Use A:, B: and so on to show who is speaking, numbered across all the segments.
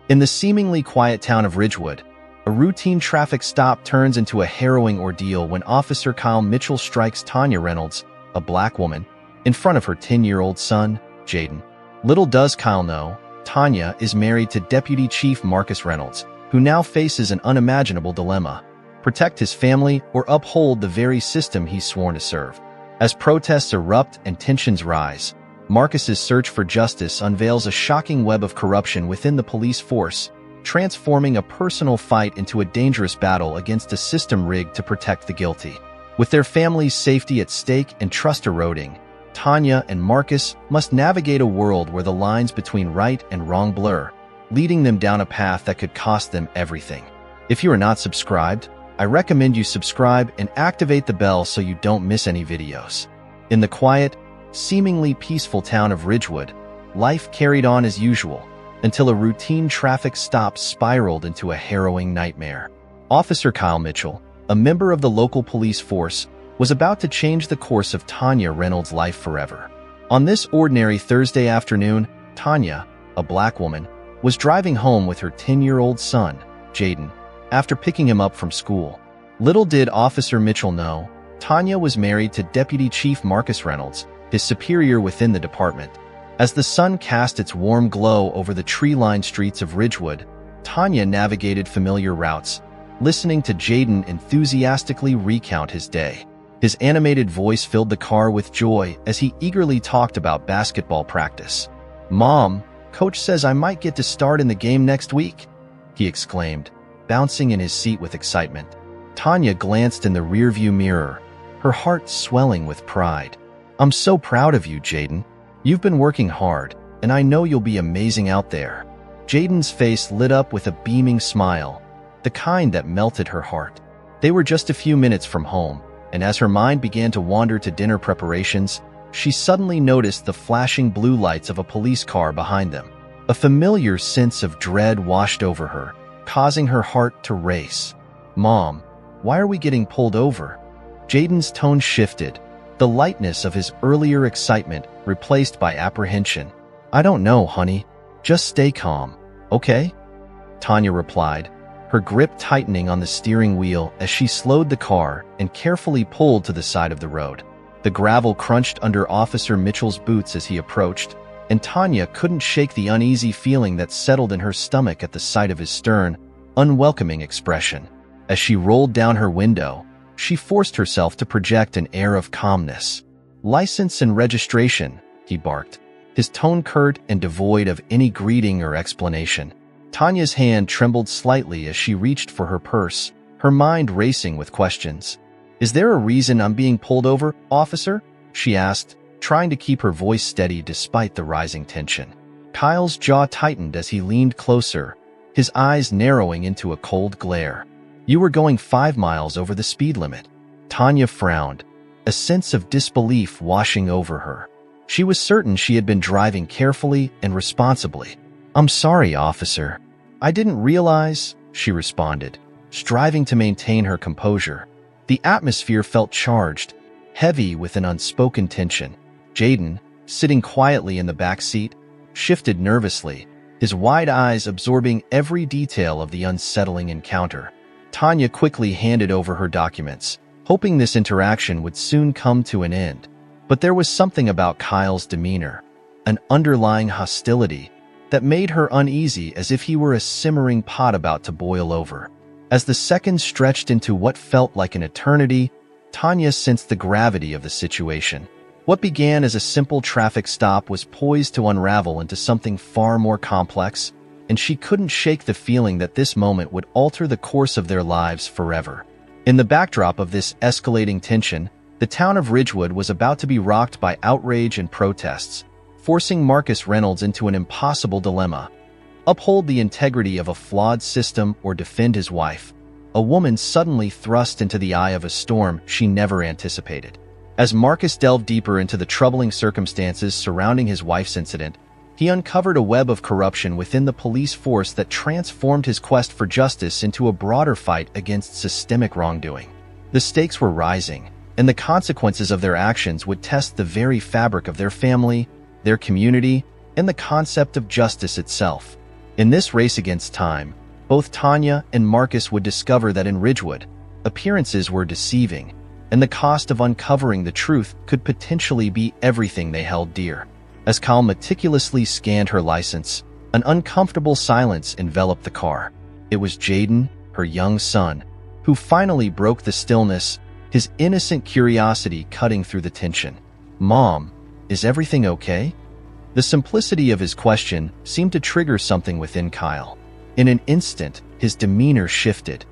A: In the seemingly quiet town of Ridgewood, a routine traffic stop turns into a harrowing ordeal when Officer Kyle Mitchell strikes Tanya Reynolds, a black woman, in front of her 10-year-old son, Jaden. Little does Kyle know, Tanya is married to Deputy Chief Marcus Reynolds, who now faces an unimaginable dilemma: protect his family or uphold the very system he's sworn to serve. As protests erupt and tensions rise, Marcus's search for justice unveils a shocking web of corruption within the police force, transforming a personal fight into a dangerous battle against a system rigged to protect the guilty. With their family's safety at stake and trust eroding, Tanya and Marcus must navigate a world where the lines between right and wrong blur, leading them down a path that could cost them everything. If you are not subscribed, I recommend you subscribe and activate the bell so you don't miss any videos. In the quiet, seemingly peaceful town of Ridgewood, life carried on as usual, until a routine traffic stop spiraled into a harrowing nightmare. Officer Kyle Mitchell, a member of the local police force, was about to change the course of Tanya Reynolds' life forever. On this ordinary Thursday afternoon, Tanya, a black woman, was driving home with her 10-year-old son, Jaden, after picking him up from school. Little did Officer Mitchell know, Tanya was married to Deputy Chief Marcus Reynolds, his superior within the department. As the sun cast its warm glow over the tree-lined streets of Ridgewood, Tanya navigated familiar routes, listening to Jaden enthusiastically recount his day. His animated voice filled the car with joy as he eagerly talked about basketball practice. "Mom, Coach says I might get to start in the game next week," he exclaimed, bouncing in his seat with excitement. Tanya glanced in the rearview mirror, her heart swelling with pride. "I'm so proud of you, Jaden. You've been working hard, and I know you'll be amazing out there." Jaden's face lit up with a beaming smile, the kind that melted her heart. They were just a few minutes from home, and as her mind began to wander to dinner preparations, she suddenly noticed the flashing blue lights of a police car behind them. A familiar sense of dread washed over her, causing her heart to race. "Mom, why are we getting pulled over?" Jaden's tone shifted, the lightness of his earlier excitement replaced by apprehension. "I don't know, honey. Just stay calm, okay?" Tanya replied, her grip tightening on the steering wheel as she slowed the car and carefully pulled to the side of the road. The gravel crunched under Officer Mitchell's boots as he approached, and Tanya couldn't shake the uneasy feeling that settled in her stomach at the sight of his stern, unwelcoming expression. As she rolled down her window, she forced herself to project an air of calmness. "License and registration," he barked, his tone curt and devoid of any greeting or explanation. Tanya's hand trembled slightly as she reached for her purse, her mind racing with questions. "Is there a reason I'm being pulled over, officer?" she asked, trying to keep her voice steady despite the rising tension. Kyle's jaw tightened as he leaned closer, his eyes narrowing into a cold glare. "You were going 5 miles over the speed limit." Tanya frowned, a sense of disbelief washing over her. She was certain she had been driving carefully and responsibly. "I'm sorry, officer. I didn't realize," she responded, striving to maintain her composure. The atmosphere felt charged, heavy with an unspoken tension. Jaden, sitting quietly in the back seat, shifted nervously, his wide eyes absorbing every detail of the unsettling encounter. Tanya quickly handed over her documents, hoping this interaction would soon come to an end. But there was something about Kyle's demeanor, an underlying hostility, that made her uneasy as if he were a simmering pot about to boil over. As the seconds stretched into what felt like an eternity, Tanya sensed the gravity of the situation. What began as a simple traffic stop was poised to unravel into something far more complex, and she couldn't shake the feeling that this moment would alter the course of their lives forever. In the backdrop of this escalating tension, the town of Ridgewood was about to be rocked by outrage and protests, forcing Marcus Reynolds into an impossible dilemma: uphold the integrity of a flawed system or defend his wife, a woman suddenly thrust into the eye of a storm she never anticipated. As Marcus delved deeper into the troubling circumstances surrounding his wife's incident, he uncovered a web of corruption within the police force that transformed his quest for justice into a broader fight against systemic wrongdoing. The stakes were rising, and the consequences of their actions would test the very fabric of their family, their community, and the concept of justice itself. In this race against time, both Tanya and Marcus would discover that in Ridgewood, appearances were deceiving, and the cost of uncovering the truth could potentially be everything they held dear. As Kyle meticulously scanned her license, an uncomfortable silence enveloped the car. It was Jaden, her young son, who finally broke the stillness, his innocent curiosity cutting through the tension. "Mom, is everything okay?" The simplicity of his question seemed to trigger something within Kyle. In an instant, his demeanor shifted.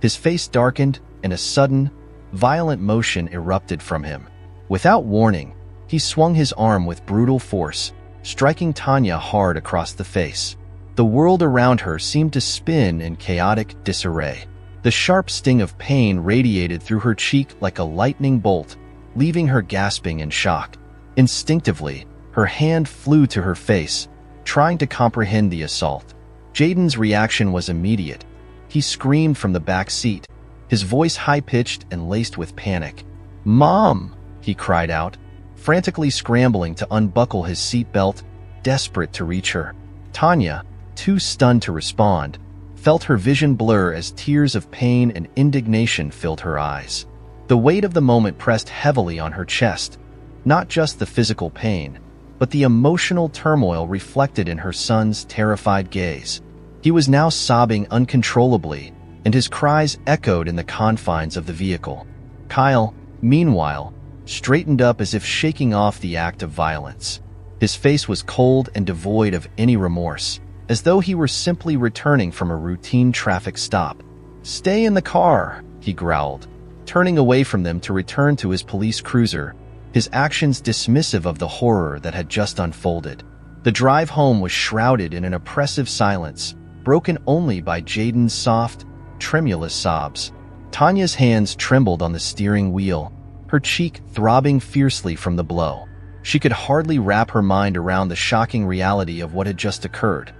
A: His face darkened, and a sudden, violent motion erupted from him. Without warning, he swung his arm with brutal force, striking Tanya hard across the face. The world around her seemed to spin in chaotic disarray. The sharp sting of pain radiated through her cheek like a lightning bolt, leaving her gasping in shock. Instinctively, her hand flew to her face, trying to comprehend the assault. Jaden's reaction was immediate. He screamed from the back seat, his voice high-pitched and laced with panic. "Mom!" he cried out, frantically scrambling to unbuckle his seatbelt, desperate to reach her. Tanya, too stunned to respond, felt her vision blur as tears of pain and indignation filled her eyes. The weight of the moment pressed heavily on her chest, not just the physical pain, but the emotional turmoil reflected in her son's terrified gaze. He was now sobbing uncontrollably, and his cries echoed in the confines of the vehicle. Kyle, meanwhile, straightened up as if shaking off the act of violence. His face was cold and devoid of any remorse, as though he were simply returning from a routine traffic stop. "Stay in the car," he growled, turning away from them to return to his police cruiser, his actions dismissive of the horror that had just unfolded. The drive home was shrouded in an oppressive silence, broken only by Jaden's soft, tremulous sobs. Tanya's hands trembled on the steering wheel, her cheek throbbing fiercely from the blow. She could hardly wrap her mind around the shocking reality of what had just occurred.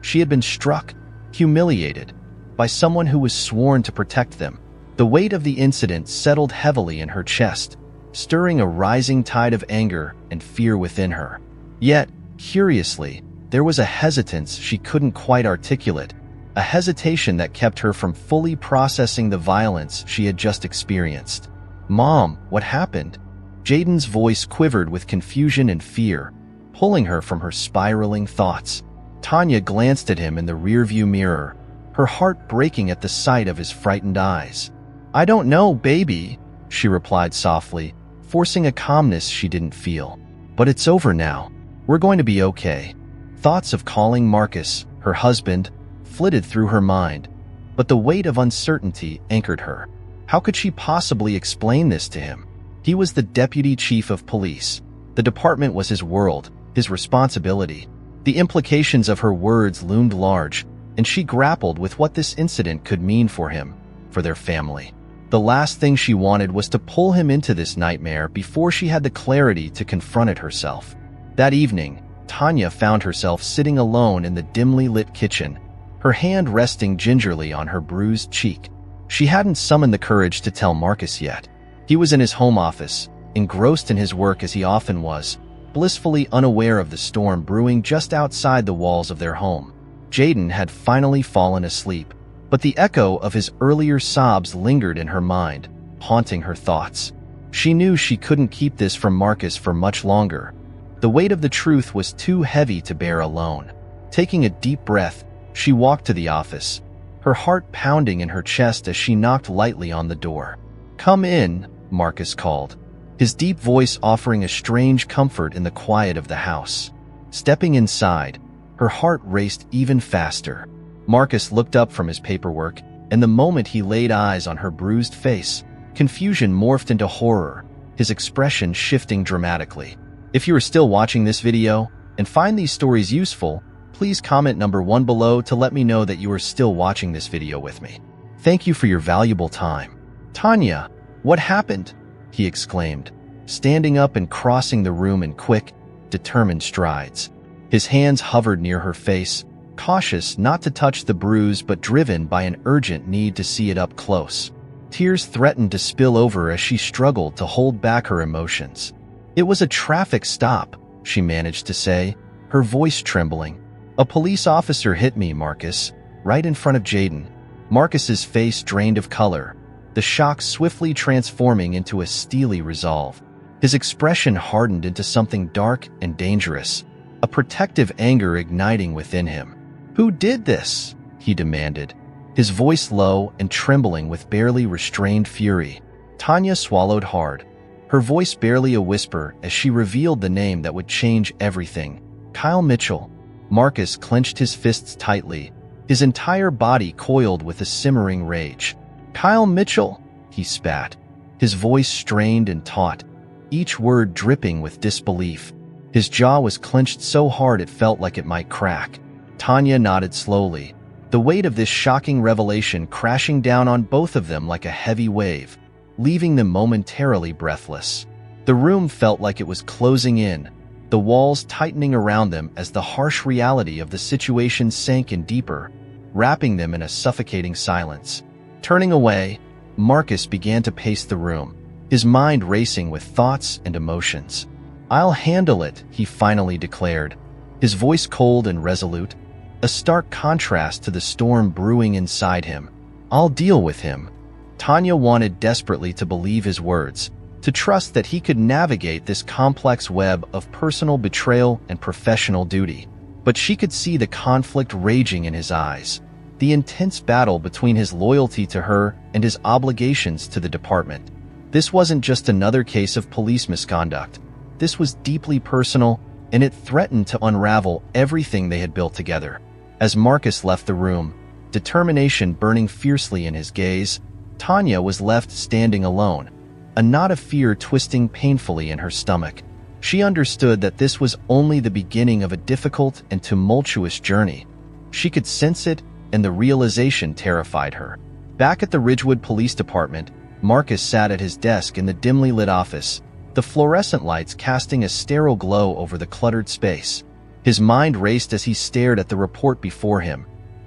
A: She had been struck, humiliated, by someone who was sworn to protect them. The weight of the incident settled heavily in her chest, stirring a rising tide of anger and fear within her. Yet, curiously, there was a hesitance she couldn't quite articulate, a hesitation that kept her from fully processing the violence she had just experienced. "Mom, what happened?" Jaden's voice quivered with confusion and fear, pulling her from her spiraling thoughts. Tanya glanced at him in the rearview mirror, her heart breaking at the sight of his frightened eyes. "I don't know, baby," she replied softly, forcing a calmness she didn't feel. "But it's over now. We're going to be okay." Thoughts of calling Marcus, her husband, flitted through her mind, but the weight of uncertainty anchored her. How could she possibly explain this to him? He was the deputy chief of police. The department was his world, his responsibility. The implications of her words loomed large, and she grappled with what this incident could mean for him, for their family. The last thing she wanted was to pull him into this nightmare before she had the clarity to confront it herself. That evening, Tanya found herself sitting alone in the dimly lit kitchen, her hand resting gingerly on her bruised cheek. She hadn't summoned the courage to tell Marcus yet. He was in his home office, engrossed in his work as he often was, blissfully unaware of the storm brewing just outside the walls of their home. Jaden had finally fallen asleep, but the echo of his earlier sobs lingered in her mind, haunting her thoughts. She knew she couldn't keep this from Marcus for much longer. The weight of the truth was too heavy to bear alone. Taking a deep breath, she walked to the office, her heart pounding in her chest as she knocked lightly on the door. "Come in," Marcus called, his deep voice offering a strange comfort in the quiet of the house. Stepping inside, her heart raced even faster. Marcus looked up from his paperwork, and the moment he laid eyes on her bruised face, confusion morphed into horror, his expression shifting dramatically. If you are still watching this video and find these stories useful, please comment number 1 below to let me know that you are still watching this video with me. Thank you for your valuable time. "Tanya, what happened?" he exclaimed, standing up and crossing the room in quick, determined strides. His hands hovered near her face, cautious not to touch the bruise but driven by an urgent need to see it up close. Tears threatened to spill over as she struggled to hold back her emotions. "It was a traffic stop," she managed to say, her voice trembling. "A police officer hit me, Marcus, right in front of Jaden." Marcus's face drained of color, the shock swiftly transforming into a steely resolve. His expression hardened into something dark and dangerous, a protective anger igniting within him. "Who did this?" he demanded, his voice low and trembling with barely restrained fury. Tanya swallowed hard, her voice barely a whisper as she revealed the name that would change everything. "Kyle Mitchell." Marcus clenched his fists tightly, his entire body coiled with a simmering rage. "Kyle Mitchell," he spat, his voice strained and taut, each word dripping with disbelief. His jaw was clenched so hard it felt like it might crack. Tanya nodded slowly, the weight of this shocking revelation crashing down on both of them like a heavy wave, leaving them momentarily breathless. The room felt like it was closing in, the walls tightening around them as the harsh reality of the situation sank in deeper, wrapping them in a suffocating silence. Turning away, Marcus began to pace the room, his mind racing with thoughts and emotions. "I'll handle it," he finally declared, his voice cold and resolute, a stark contrast to the storm brewing inside him. "I'll deal with him." Tanya wanted desperately to believe his words, to trust that he could navigate this complex web of personal betrayal and professional duty. But she could see the conflict raging in his eyes, the intense battle between his loyalty to her and his obligations to the department. This wasn't just another case of police misconduct. This was deeply personal, and it threatened to unravel everything they had built together. As Marcus left the room, determination burning fiercely in his gaze, Tanya was left standing alone, a knot of fear twisting painfully in her stomach. She understood that this was only the beginning of a difficult and tumultuous journey. She could sense it, and the realization terrified her. Back at the Ridgewood Police Department, Marcus sat at his desk in the dimly lit office, the fluorescent lights casting a sterile glow over the cluttered space. His mind raced as he stared at the report before him,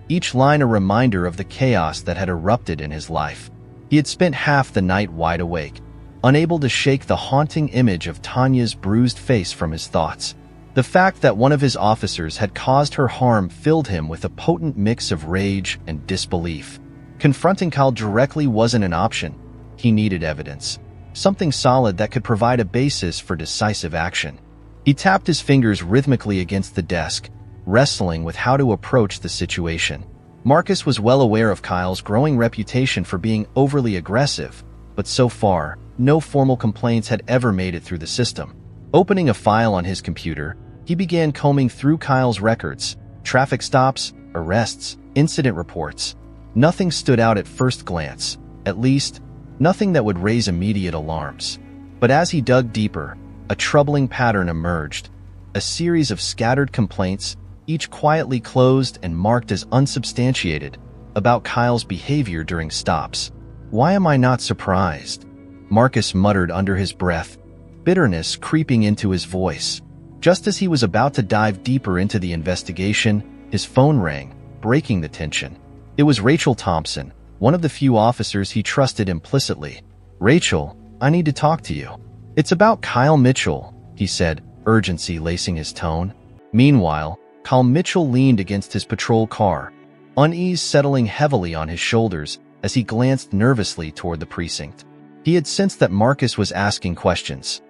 A: each line a reminder of the chaos that had erupted in his life. He had spent half the night wide awake, unable to shake the haunting image of Tanya's bruised face from his thoughts. The fact that one of his officers had caused her harm filled him with a potent mix of rage and disbelief. Confronting Kyle directly wasn't an option. He needed evidence, something solid that could provide a basis for decisive action. He tapped his fingers rhythmically against the desk, wrestling with how to approach the situation. Marcus was well aware of Kyle's growing reputation for being overly aggressive, but so far, no formal complaints had ever made it through the system. Opening a file on his computer, he began combing through Kyle's records, traffic stops, arrests, incident reports. Nothing stood out at first glance, at least, nothing that would raise immediate alarms. But as he dug deeper, a troubling pattern emerged, a series of scattered complaints, each quietly closed and marked as unsubstantiated, about Kyle's behavior during stops. "Why am I not surprised?" Marcus muttered under his breath, bitterness creeping into his voice. Just as he was about to dive deeper into the investigation, his phone rang, breaking the tension. It was Rachel Thompson, one of the few officers he trusted implicitly. "Rachel, I need to talk to you." "It's about Kyle Mitchell," he said, urgency lacing his tone. Meanwhile, Kyle Mitchell leaned against his patrol car, unease settling heavily on his shoulders as he glanced nervously toward the precinct. He had sensed that Marcus was asking questions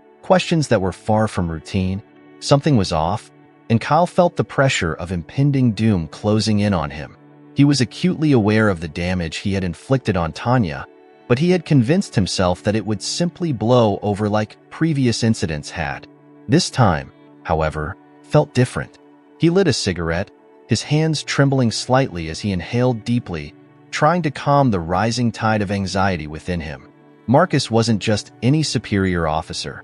A: that were far from routine. Something was off, and Kyle felt the pressure of impending doom closing in on him. He was acutely aware of the damage he had inflicted on Tanya, but he had convinced himself that it would simply blow over like previous incidents had. This time, however, felt different. He lit a cigarette, his hands trembling slightly as he inhaled deeply, trying to calm the rising tide of anxiety within him. Marcus wasn't just any superior officer.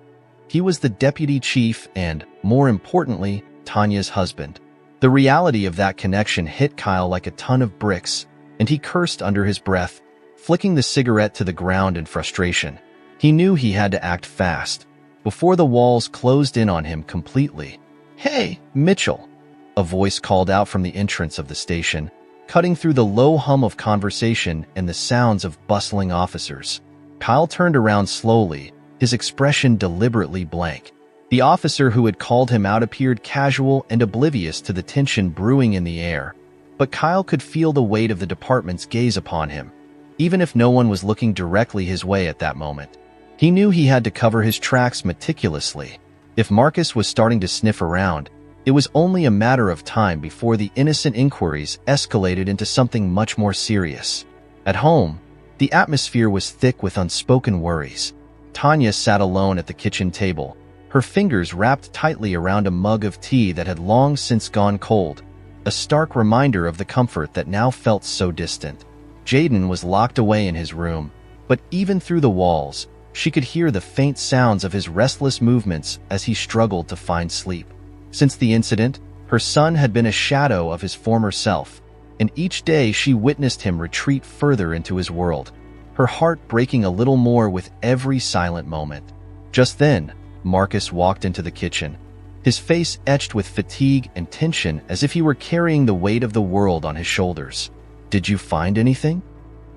A: He was the deputy chief and, more importantly, Tanya's husband. The reality of that connection hit Kyle like a ton of bricks, and he cursed under his breath, flicking the cigarette to the ground in frustration. He knew he had to act fast, before the walls closed in on him completely. "Hey, Mitchell," a voice called out from the entrance of the station, cutting through the low hum of conversation and the sounds of bustling officers. Kyle turned around slowly, his expression deliberately blank. The officer who had called him out appeared casual and oblivious to the tension brewing in the air, but Kyle could feel the weight of the department's gaze upon him, even if no one was looking directly his way at that moment. He knew he had to cover his tracks meticulously. If Marcus was starting to sniff around, it was only a matter of time before the innocent inquiries escalated into something much more serious. At home, the atmosphere was thick with unspoken worries. Tanya sat alone at the kitchen table, her fingers wrapped tightly around a mug of tea that had long since gone cold, a stark reminder of the comfort that now felt so distant. Jaden was locked away in his room, but even through the walls, she could hear the faint sounds of his restless movements as he struggled to find sleep. Since the incident, her son had been a shadow of his former self, and each day she witnessed him retreat further into his world, her heart breaking a little more with every silent moment. Just then, Marcus walked into the kitchen, his face etched with fatigue and tension as if he were carrying the weight of the world on his shoulders. "Did you find anything?"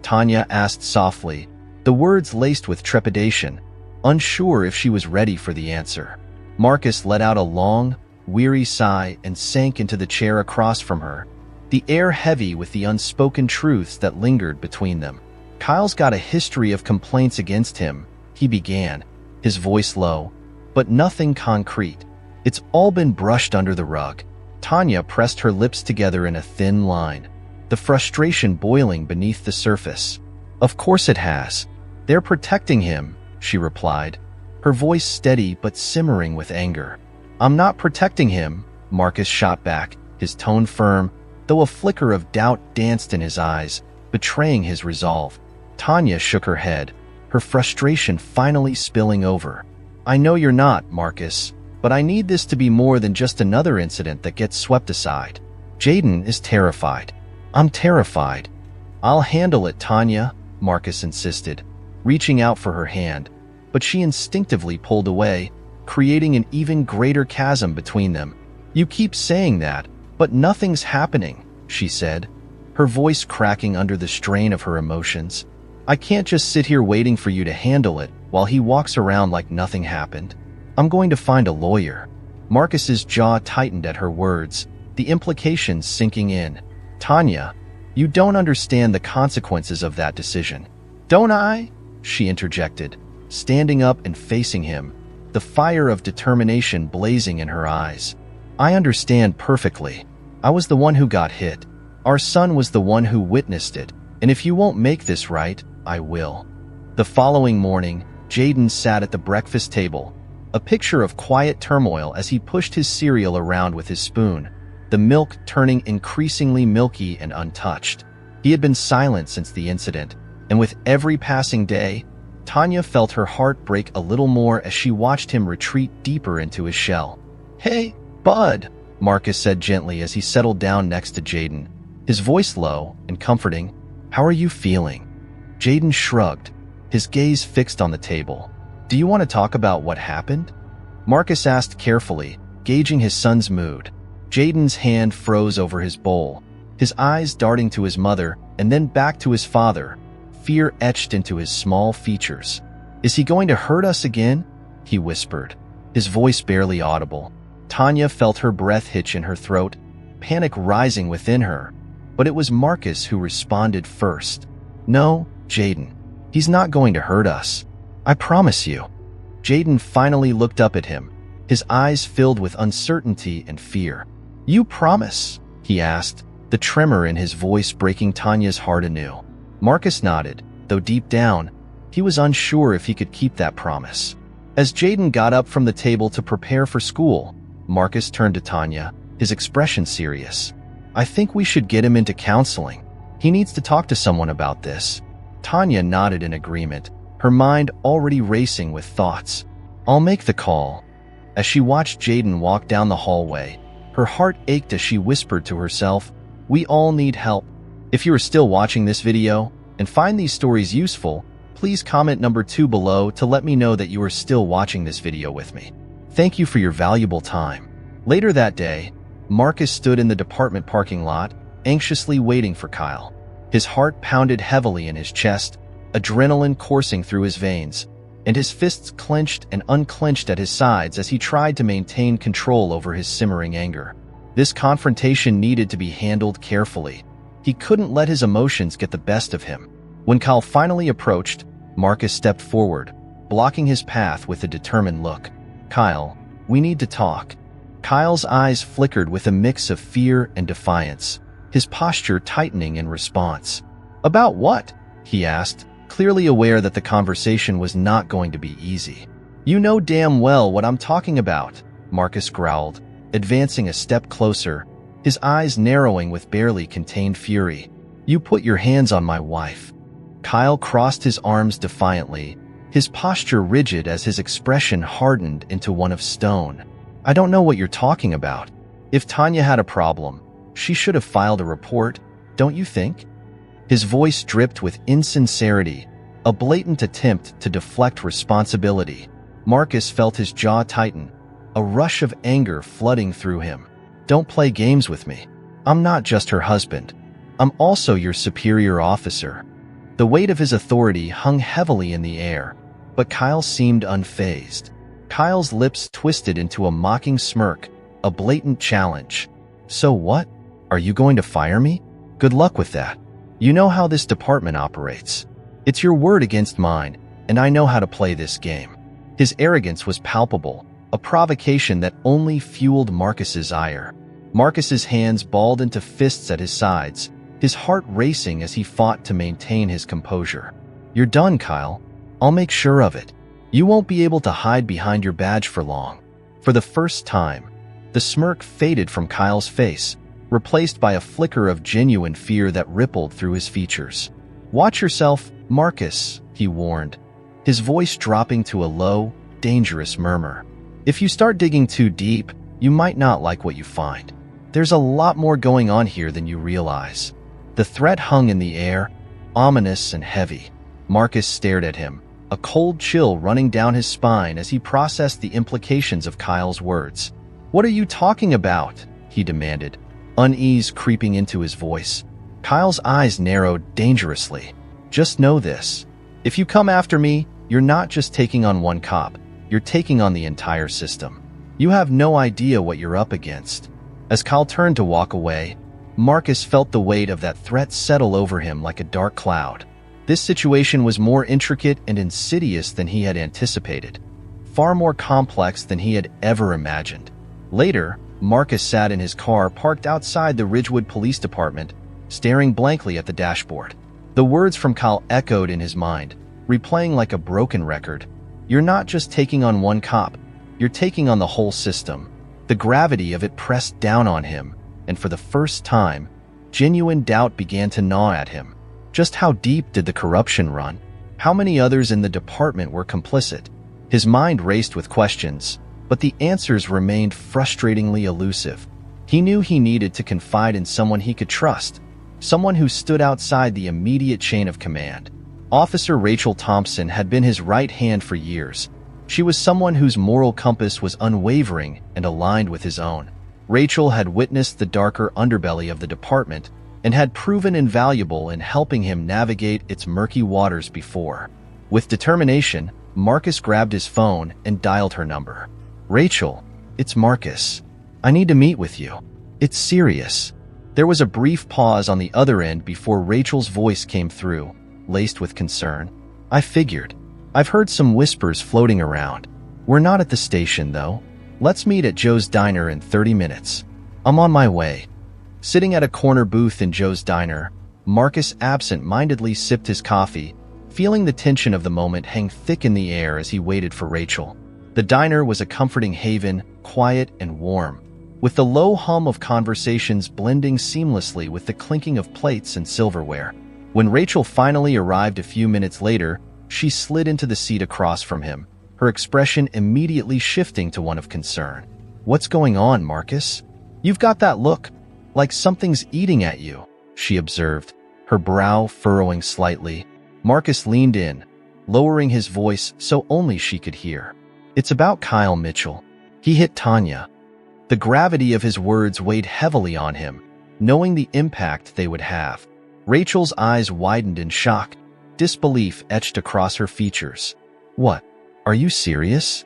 A: Tanya asked softly, the words laced with trepidation, unsure if she was ready for the answer. Marcus let out a long, weary sigh and sank into the chair across from her, the air heavy with the unspoken truths that lingered between them. "Kyle's got a history of complaints against him," he began, his voice low, "but nothing concrete. It's all been brushed under the rug." Tanya pressed her lips together in a thin line, the frustration boiling beneath the surface. "Of course it has. They're protecting him," she replied, her voice steady but simmering with anger. "I'm not protecting him," Marcus shot back, his tone firm, though a flicker of doubt danced in his eyes, betraying his resolve. Tanya shook her head, her frustration finally spilling over. "I know you're not, Marcus, but I need this to be more than just another incident that gets swept aside. Jaden is terrified. I'm terrified." "I'll handle it, Tanya," Marcus insisted, reaching out for her hand, but she instinctively pulled away, creating an even greater chasm between them. "You keep saying that, but nothing's happening," she said, her voice cracking under the strain of her emotions. "I can't just sit here waiting for you to handle it while he walks around like nothing happened. I'm going to find a lawyer." Marcus's jaw tightened at her words, the implications sinking in. "Tanya, you don't understand the consequences of that decision." "Don't I?" she interjected, standing up and facing him, the fire of determination blazing in her eyes. "I understand perfectly. I was the one who got hit. Our son was the one who witnessed it, and if you won't make this right, I will." The following morning, Jaden sat at the breakfast table, a picture of quiet turmoil as he pushed his cereal around with his spoon, the milk turning increasingly milky and untouched. He had been silent since the incident, and with every passing day, Tanya felt her heart break a little more as she watched him retreat deeper into his shell. "Hey, bud," Marcus said gently as he settled down next to Jaden, his voice low and comforting. "How are you feeling?" Jaden shrugged, his gaze fixed on the table. "Do you want to talk about what happened?" Marcus asked carefully, gauging his son's mood. Jaden's hand froze over his bowl, his eyes darting to his mother and then back to his father, fear etched into his small features. "Is he going to hurt us again?" he whispered, his voice barely audible. Tanya felt her breath hitch in her throat, panic rising within her, but it was Marcus who responded first. "No, Jaden, he's not going to hurt us. I promise you." Jaden finally looked up at him, his eyes filled with uncertainty and fear. "You promise?" he asked, the tremor in his voice breaking Tanya's heart anew. Marcus nodded, though deep down, he was unsure if he could keep that promise. As Jaden got up from the table to prepare for school, Marcus turned to Tanya, his expression serious. "I think we should get him into counseling. He needs to talk to someone about this." Tanya nodded in agreement, her mind already racing with thoughts. "I'll make the call." As she watched Jaden walk down the hallway, her heart ached as she whispered to herself, "We all need help." If you are still watching this video and find these stories useful, please comment number 2 below to let me know that you are still watching this video with me. Thank you for your valuable time. Later that day, Marcus stood in the department parking lot, anxiously waiting for Kyle. His heart pounded heavily in his chest, adrenaline coursing through his veins, and his fists clenched and unclenched at his sides as he tried to maintain control over his simmering anger. This confrontation needed to be handled carefully. He couldn't let his emotions get the best of him. When Kyle finally approached, Marcus stepped forward, blocking his path with a determined look. "Kyle, we need to talk." Kyle's eyes flickered with a mix of fear and defiance, his posture tightening in response. "About what?" he asked, clearly aware that the conversation was not going to be easy. "You know damn well what I'm talking about," Marcus growled, advancing a step closer, his eyes narrowing with barely contained fury. "You put your hands on my wife." Kyle crossed his arms defiantly, his posture rigid as his expression hardened into one of stone. "I don't know what you're talking about. If Tanya had a problem, she should have filed a report, don't you think?" His voice dripped with insincerity, a blatant attempt to deflect responsibility. Marcus felt his jaw tighten, a rush of anger flooding through him. "Don't play games with me. I'm not just her husband. I'm also your superior officer." The weight of his authority hung heavily in the air, but Kyle seemed unfazed. Kyle's lips twisted into a mocking smirk, a blatant challenge. "So what? Are you going to fire me? Good luck with that. You know how this department operates. It's your word against mine, and I know how to play this game." His arrogance was palpable, a provocation that only fueled Marcus's ire. Marcus's hands balled into fists at his sides, his heart racing as he fought to maintain his composure. "You're done, Kyle. I'll make sure of it. You won't be able to hide behind your badge for long." For the first time, the smirk faded from Kyle's face, replaced by a flicker of genuine fear that rippled through his features. "Watch yourself, Marcus," he warned, his voice dropping to a low, dangerous murmur. "If you start digging too deep, you might not like what you find. There's a lot more going on here than you realize." The threat hung in the air, ominous and heavy. Marcus stared at him, a cold chill running down his spine as he processed the implications of Kyle's words. "What are you talking about?" he demanded, unease creeping into his voice. Kyle's eyes narrowed dangerously. "Just know this. If you come after me, you're not just taking on one cop, you're taking on the entire system. You have no idea what you're up against." As Kyle turned to walk away, Marcus felt the weight of that threat settle over him like a dark cloud. This situation was more intricate and insidious than he had anticipated, far more complex than he had ever imagined. Later, Marcus sat in his car parked outside the Ridgewood Police Department, staring blankly at the dashboard. The words from Kyle echoed in his mind, replaying like a broken record. "You're not just taking on one cop, you're taking on the whole system." The gravity of it pressed down on him, and for the first time, genuine doubt began to gnaw at him. Just how deep did the corruption run? How many others in the department were complicit? His mind raced with questions, but the answers remained frustratingly elusive. He knew he needed to confide in someone he could trust, someone who stood outside the immediate chain of command. Officer Rachel Thompson had been his right hand for years. She was someone whose moral compass was unwavering and aligned with his own. Rachel had witnessed the darker underbelly of the department and had proven invaluable in helping him navigate its murky waters before. With determination, Marcus grabbed his phone and dialed her number. "Rachel, it's Marcus. I need to meet with you. It's serious." There was a brief pause on the other end before Rachel's voice came through, laced with concern. "I figured. I've heard some whispers floating around. We're not at the station, though. Let's meet at Joe's Diner in 30 minutes. I'm on my way." Sitting at a corner booth in Joe's Diner, Marcus absent-mindedly sipped his coffee, feeling the tension of the moment hang thick in the air as he waited for Rachel. The diner was a comforting haven, quiet and warm, with the low hum of conversations blending seamlessly with the clinking of plates and silverware. When Rachel finally arrived a few minutes later, she slid into the seat across from him, her expression immediately shifting to one of concern. "What's going on, Marcus? You've got that look, like something's eating at you," she observed, her brow furrowing slightly. Marcus leaned in, lowering his voice so only she could hear. "It's about Kyle Mitchell. He hit Tanya." The gravity of his words weighed heavily on him, knowing the impact they would have. Rachel's eyes widened in shock, disbelief etched across her features. "What? Are you serious?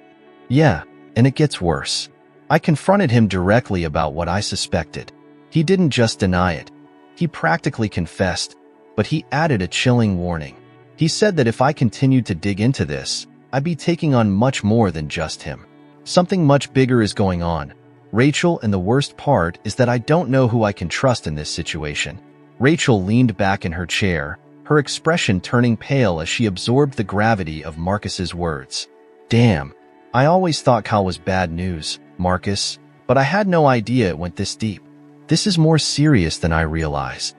A: Yeah, and it gets worse. I confronted him directly about what I suspected. He didn't just deny it. He practically confessed, but he added a chilling warning. He said that if I continued to dig into this, I'd be taking on much more than just him. Something much bigger is going on, Rachel, and the worst part is that I don't know who I can trust in this situation. Rachel leaned back in her chair, her expression turning pale as she absorbed the gravity of Marcus's words. Damn, I always thought Kyle was bad news, Marcus, but I had no idea it went this deep. This is more serious than I realized.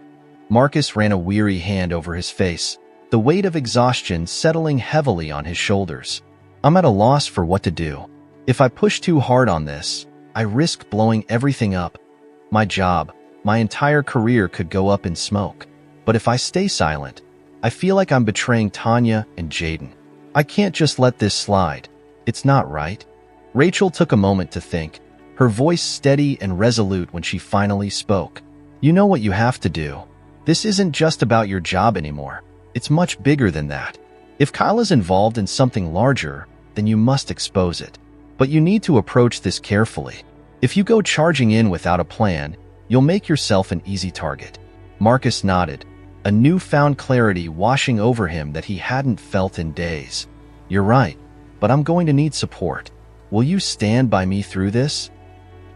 A: Marcus ran a weary hand over his face, the weight of exhaustion settling heavily on his shoulders. I'm at a loss for what to do. If I push too hard on this, I risk blowing everything up. My job, my entire career could go up in smoke. But if I stay silent, I feel like I'm betraying Tanya and Jaden. I can't just let this slide. It's not right. Rachel took a moment to think, her voice steady and resolute when she finally spoke. You know what you have to do. This isn't just about your job anymore. It's much bigger than that. If Kyle is involved in something larger, then you must expose it. But you need to approach this carefully. If you go charging in without a plan, you'll make yourself an easy target. Marcus nodded, a newfound clarity washing over him that he hadn't felt in days. You're right, but I'm going to need support. Will you stand by me through this?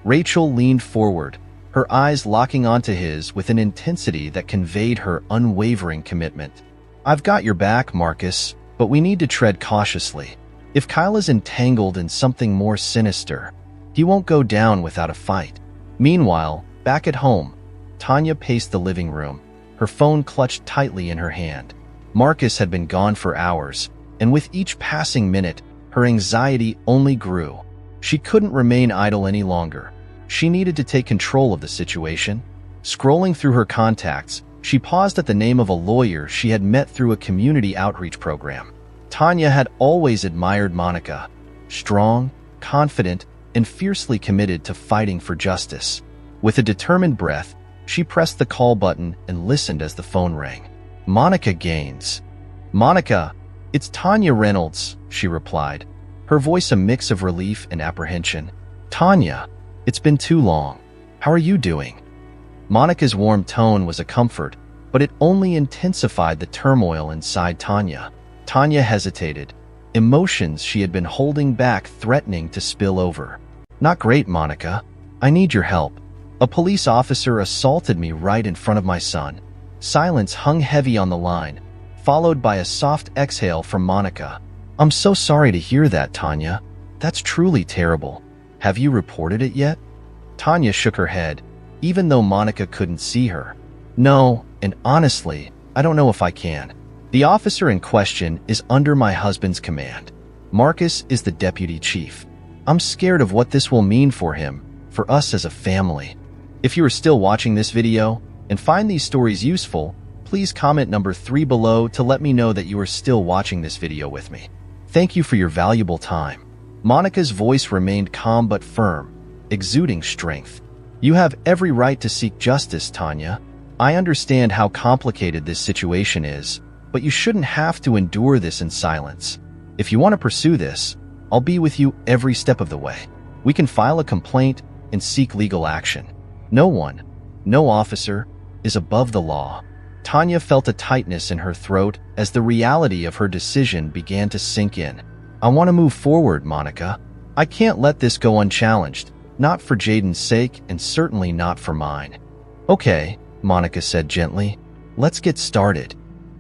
A: Rachel leaned forward, her eyes locking onto his with an intensity that conveyed her unwavering commitment. I've got your back, Marcus, but we need to tread cautiously. If Kyle is entangled in something more sinister, he won't go down without a fight. Meanwhile, back at home, Tanya paced the living room, her phone clutched tightly in her hand. Marcus had been gone for hours, and with each passing minute, her anxiety only grew. She couldn't remain idle any longer. She needed to take control of the situation. Scrolling through her contacts, she paused at the name of a lawyer she had met through a community outreach program. Tanya had always admired Monica, strong, confident, and fiercely committed to fighting for justice. With a determined breath, she pressed the call button and listened as the phone rang. Monica Gaines. Monica, it's Tanya Reynolds, she replied, her voice a mix of relief and apprehension. Tanya, it's been too long. How are you doing? Monica's warm tone was a comfort, but it only intensified the turmoil inside Tanya. Tanya hesitated, emotions she had been holding back threatening to spill over. Not great, Monica. I need your help. A police officer assaulted me right in front of my son. Silence hung heavy on the line, followed by a soft exhale from Monica. I'm so sorry to hear that, Tanya. That's truly terrible. Have you reported it yet? Tanya shook her head, even though Monica couldn't see her. No, and honestly, I don't know if I can. The officer in question is under my husband's command. Marcus is the deputy chief. I'm scared of what this will mean for him, for us as a family. If you are still watching this video and find these stories useful, please comment number 3 below to let me know that you are still watching this video with me. Thank you for your valuable time. Monica's voice remained calm but firm, exuding strength. You have every right to seek justice, Tanya. I understand how complicated this situation is, but you shouldn't have to endure this in silence. If you want to pursue this, I'll be with you every step of the way. We can file a complaint and seek legal action. No one, no officer, is above the law. Tanya felt a tightness in her throat as the reality of her decision began to sink in. I want to move forward, Monica. I can't let this go unchallenged, not for Jaden's sake and certainly not for mine. Okay, Monica said gently. Let's get started.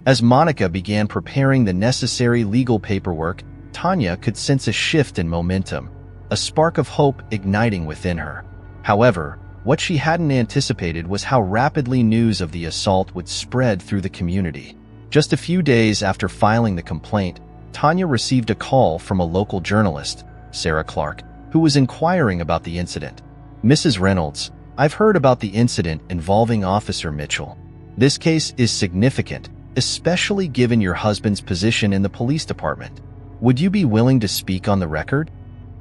A: As Monica began preparing the necessary legal paperwork, Tanya could sense a shift in momentum, a spark of hope igniting within her. However, what she hadn't anticipated was how rapidly news of the assault would spread through the community. Just a few days after filing the complaint, Tanya received a call from a local journalist, Sarah Clark, who was inquiring about the incident. Mrs. Reynolds, I've heard about the incident involving Officer Mitchell. This case is significant, especially given your husband's position in the police department. Would you be willing to speak on the record?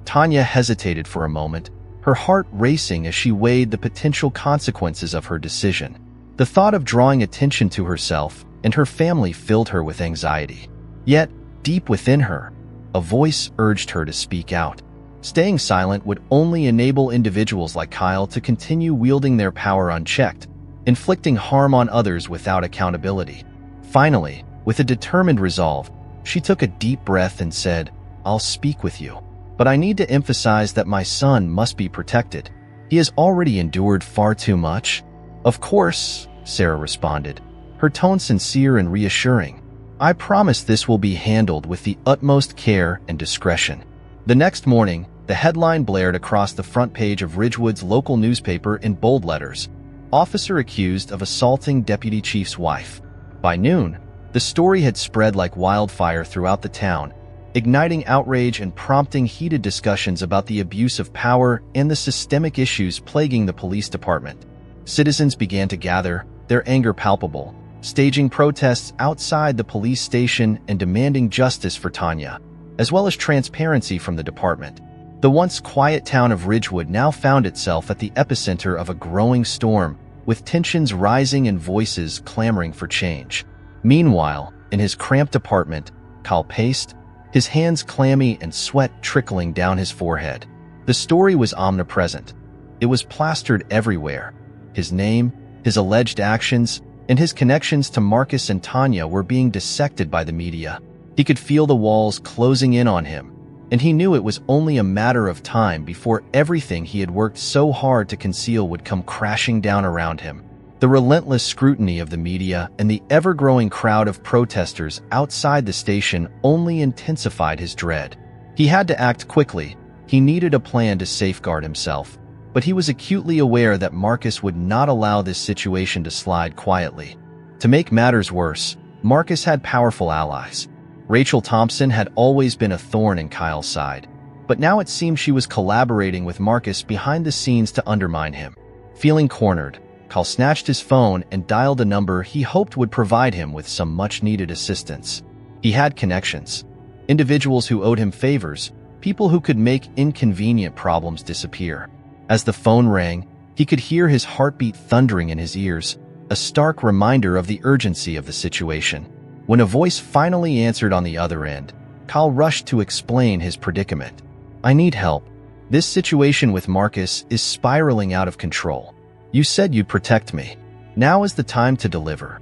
A: Tanya hesitated for a moment, her heart racing as she weighed the potential consequences of her decision. The thought of drawing attention to herself and her family filled her with anxiety. Yet, deep within her, A voice urged her to speak out. Staying silent would only enable individuals like Kyle to continue wielding their power unchecked, inflicting harm on others without accountability. Finally, with a determined resolve, she took a deep breath and said, "I'll speak with you. But I need to emphasize that my son must be protected. He has already endured far too much." "Of course," Sarah responded, her tone sincere and reassuring. "I promise this will be handled with the utmost care and discretion." The next morning, the headline blared across the front page of Ridgewood's local newspaper in bold letters: "Officer accused of assaulting deputy chief's wife." By noon, the story had spread like wildfire throughout the town, igniting outrage and prompting heated discussions about the abuse of power and the systemic issues plaguing the police department. Citizens began to gather, their anger palpable, staging protests outside the police station and demanding justice for Tanya, as well as transparency from the department. The once quiet town of Ridgewood now found itself at the epicenter of a growing storm, with tensions rising and voices clamoring for change. Meanwhile, in his cramped apartment, Kyle paced, his hands clammy and sweat trickling down his forehead. The story was omnipresent. It was plastered everywhere. His name, his alleged actions, and his connections to Marcus and Tanya were being dissected by the media. He could feel the walls closing in on him, and he knew it was only a matter of time before everything he had worked so hard to conceal would come crashing down around him. The relentless scrutiny of the media and the ever-growing crowd of protesters outside the station only intensified his dread. He had to act quickly. He needed a plan to safeguard himself, but he was acutely aware that Marcus would not allow this situation to slide quietly. To make matters worse, Marcus had powerful allies. Rachel Thompson had always been a thorn in Kyle's side, but now it seemed she was collaborating with Marcus behind the scenes to undermine him. Feeling cornered, Kyle snatched his phone and dialed a number he hoped would provide him with some much-needed assistance. He had connections, individuals who owed him favors, people who could make inconvenient problems disappear. As the phone rang, he could hear his heartbeat thundering in his ears, a stark reminder of the urgency of the situation. When a voice finally answered on the other end, Kyle rushed to explain his predicament. "I need help. This situation with Marcus is spiraling out of control. You said you'd protect me. Now is the time to deliver."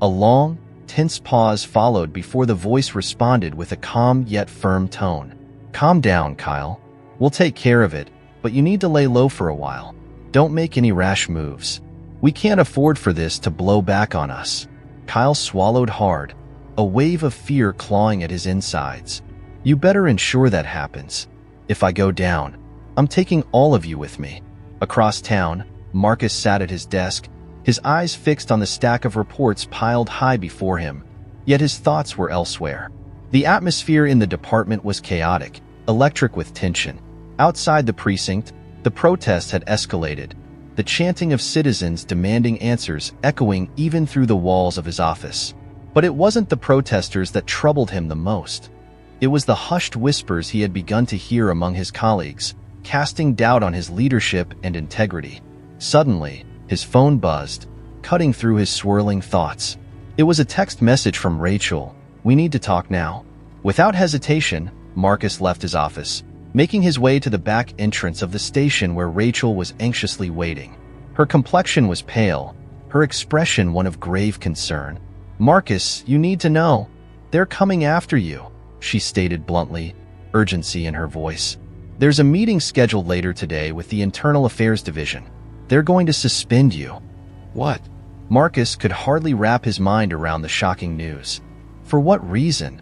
A: A long, tense pause followed before the voice responded with a calm yet firm tone. "Calm down, Kyle. We'll take care of it, but you need to lay low for a while. Don't make any rash moves. We can't afford for this to blow back on us." Kyle swallowed hard, a wave of fear clawing at his insides. "You better ensure that happens. If I go down, I'm taking all of you with me." Across town, Marcus sat at his desk, his eyes fixed on the stack of reports piled high before him, yet his thoughts were elsewhere. The atmosphere in the department was chaotic, electric with tension. Outside the precinct, the protests had escalated, the chanting of citizens demanding answers echoing even through the walls of his office. But it wasn't the protesters that troubled him the most. It was the hushed whispers he had begun to hear among his colleagues, casting doubt on his leadership and integrity. Suddenly, his phone buzzed, cutting through his swirling thoughts. It was a text message from Rachel. "We need to talk now." Without hesitation, Marcus left his office, making his way to the back entrance of the station where Rachel was anxiously waiting. Her complexion was pale, her expression one of grave concern. "Marcus, you need to know. They're coming after you," she stated bluntly, urgency in her voice. "There's a meeting scheduled later today with the Internal Affairs Division. They're going to suspend you." "What?" Marcus could hardly wrap his mind around the shocking news. "For what reason?"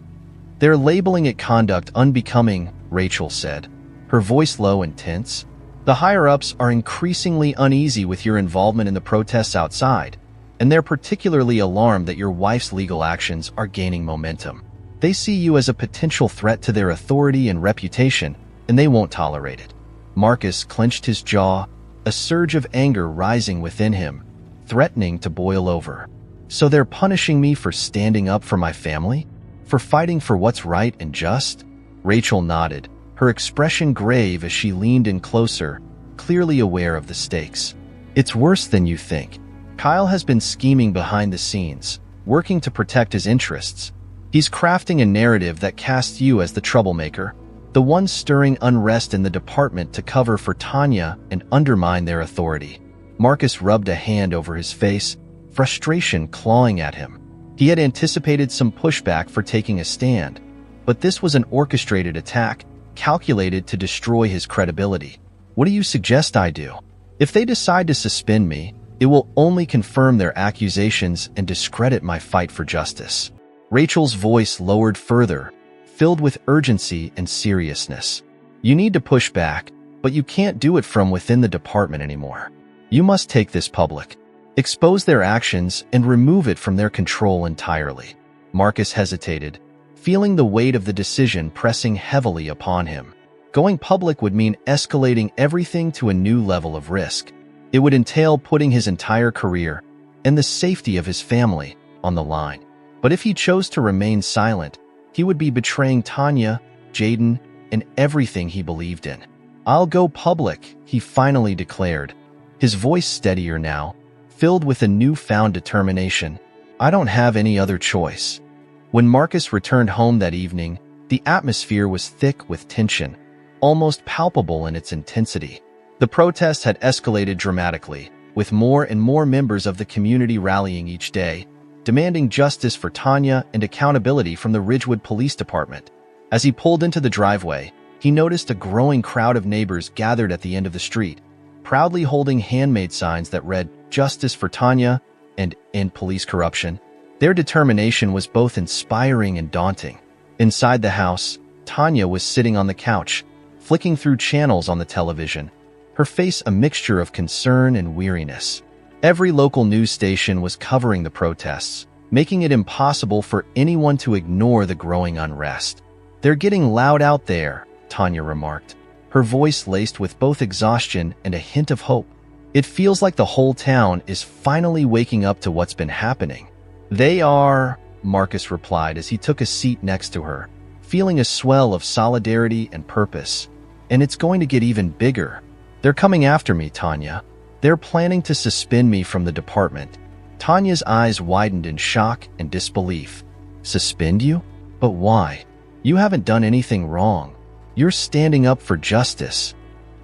A: "They're labeling it conduct unbecoming," Rachel said, her voice low and tense. "The higher-ups are increasingly uneasy with your involvement in the protests outside, and they're particularly alarmed that your wife's legal actions are gaining momentum. They see you as a potential threat to their authority and reputation, and they won't tolerate it." Marcus clenched his jaw, a surge of anger rising within him, threatening to boil over. "So they're punishing me for standing up for my family? For fighting for what's right and just?" Rachel nodded, her expression grave as she leaned in closer, clearly aware of the stakes. "It's worse than you think. Kyle has been scheming behind the scenes, working to protect his interests. He's crafting a narrative that casts you as the troublemaker, the one stirring unrest in the department to cover for Tanya and undermine their authority. Marcus rubbed a hand over his face, frustration clawing at him. He had anticipated some pushback for taking a stand, but this was an orchestrated attack, calculated to destroy his credibility. What do you suggest I do? If they decide to suspend me, it will only confirm their accusations and discredit my fight for justice. Rachel's voice lowered further, filled with urgency and seriousness. You need to push back, but you can't do it from within the department anymore. You must take this public, expose their actions, and remove it from their control entirely. Marcus hesitated, feeling the weight of the decision pressing heavily upon him. Going public would mean escalating everything to a new level of risk. It would entail putting his entire career and the safety of his family on the line. But if he chose to remain silent, he would be betraying Tanya, Jaden, and everything he believed in. I'll go public, he finally declared, his voice steadier now, filled with a newfound determination. I don't have any other choice. When Marcus returned home that evening, the atmosphere was thick with tension, almost palpable in its intensity. The protests had escalated dramatically, with more and more members of the community rallying each day, demanding justice for Tanya and accountability from the Ridgewood Police Department. As he pulled into the driveway, he noticed a growing crowd of neighbors gathered at the end of the street, proudly holding handmade signs that read, "Justice for Tanya" and "End Police Corruption." Their determination was both inspiring and daunting. Inside the house, Tanya was sitting on the couch, flicking through channels on the television, her face a mixture of concern and weariness. Every local news station was covering the protests, making it impossible for anyone to ignore the growing unrest. "They're getting loud out there," Tanya remarked, her voice laced with both exhaustion and a hint of hope. "It feels like the whole town is finally waking up to what's been happening." "They are," Marcus replied as he took a seat next to her, feeling a swell of solidarity and purpose. "And it's going to get even bigger. They're coming after me, Tanya. They're planning to suspend me from the department." Tanya's eyes widened in shock and disbelief. "Suspend you? But why? You haven't done anything wrong. You're standing up for justice."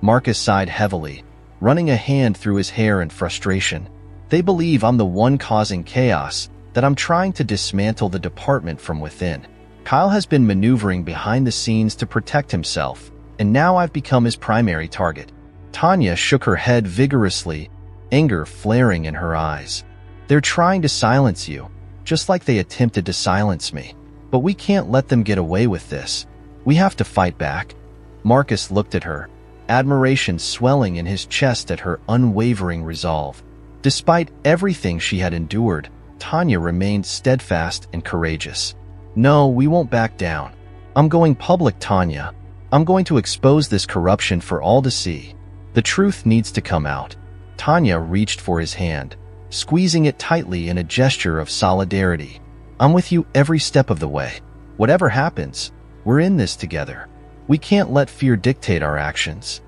A: Marcus sighed heavily, running a hand through his hair in frustration. "They believe I'm the one causing chaos, that I'm trying to dismantle the department from within. Kyle has been maneuvering behind the scenes to protect himself, and now I've become his primary target." Tanya shook her head vigorously, anger flaring in her eyes. "They're trying to silence you, just like they attempted to silence me. But we can't let them get away with this. We have to fight back." Marcus looked at her, admiration swelling in his chest at her unwavering resolve. Despite everything she had endured, Tanya remained steadfast and courageous. "No, we won't back down. I'm going public, Tanya. I'm going to expose this corruption for all to see. The truth needs to come out." Tanya reached for his hand, squeezing it tightly in a gesture of solidarity. "I'm with you every step of the way. Whatever happens, we're in this together. We can't let fear dictate our actions."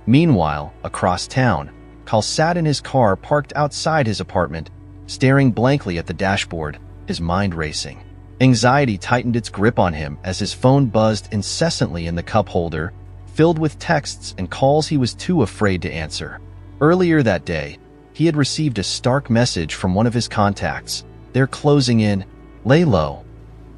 A: Meanwhile, across town, Kyle sat in his car parked outside his apartment, staring blankly at the dashboard, his mind racing. Anxiety tightened its grip on him as his phone buzzed incessantly in the cup holder, filled with texts and calls he was too afraid to answer. Earlier that day, he had received a stark message from one of his contacts. "They're closing in. Lay low."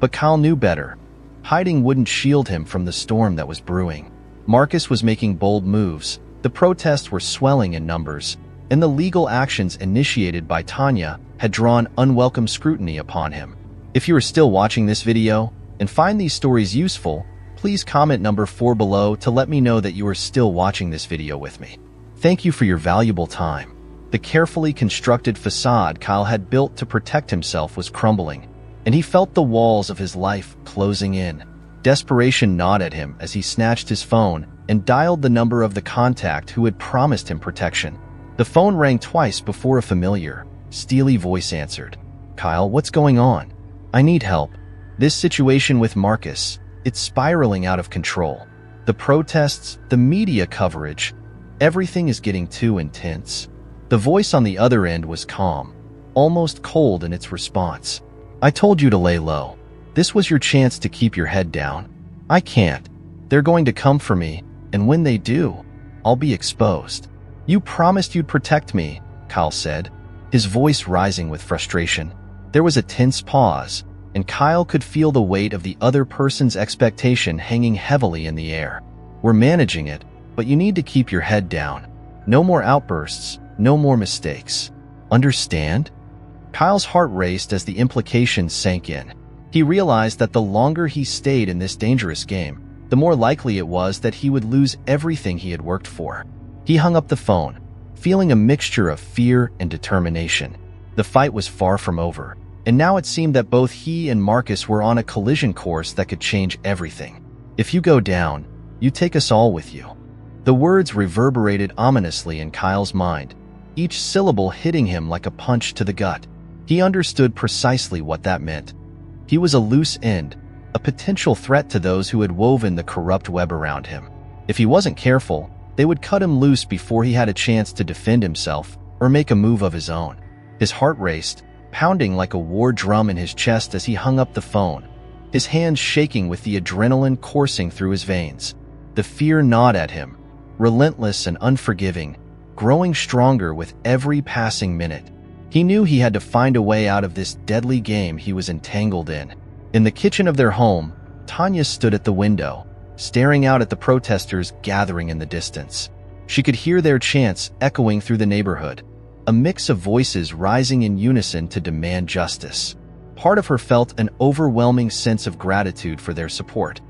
A: But Kyle knew better. Hiding wouldn't shield him from the storm that was brewing. Marcus was making bold moves. The protests were swelling in numbers, and the legal actions initiated by Tanya had drawn unwelcome scrutiny upon him. If you are still watching this video and find these stories useful, please comment number 4 below to let me know that you are still watching this video with me. Thank you for your valuable time. The carefully constructed facade Kyle had built to protect himself was crumbling, and he felt the walls of his life closing in. Desperation gnawed at him as he snatched his phone and dialed the number of the contact who had promised him protection. The phone rang twice before a familiar, steely voice answered. "Kyle, what's going on? I need help. This situation with Marcus, it's spiraling out of control. The protests, the media coverage, everything is getting too intense." The voice on the other end was calm, almost cold in its response. "I told you to lay low. This was your chance to keep your head down. I can't. They're going to come for me, and when they do, I'll be exposed. You promised you'd protect me, Kyle said, his voice rising with frustration. There was a tense pause, and Kyle could feel the weight of the other person's expectation hanging heavily in the air. We're managing it, but you need to keep your head down. No more outbursts, no more mistakes. Understand? Kyle's heart raced as the implications sank in. He realized that the longer he stayed in this dangerous game, the more likely it was that he would lose everything he had worked for. He hung up the phone, feeling a mixture of fear and determination. The fight was far from over, and now it seemed that both he and Marcus were on a collision course that could change everything. If you go down, you take us all with you. The words reverberated ominously in Kyle's mind, each syllable hitting him like a punch to the gut. He understood precisely what that meant. He was a loose end, a potential threat to those who had woven the corrupt web around him. If he wasn't careful, they would cut him loose before he had a chance to defend himself or make a move of his own. His heart raced, pounding like a war drum in his chest as he hung up the phone, his hands shaking with the adrenaline coursing through his veins. The fear gnawed at him, relentless and unforgiving, growing stronger with every passing minute. He knew he had to find a way out of this deadly game he was entangled in. In the kitchen of their home, Tanya stood at the window, staring out at the protesters gathering in the distance. She could hear their chants echoing through the neighborhood, a mix of voices rising in unison to demand justice. Part of her felt an overwhelming sense of gratitude for their support.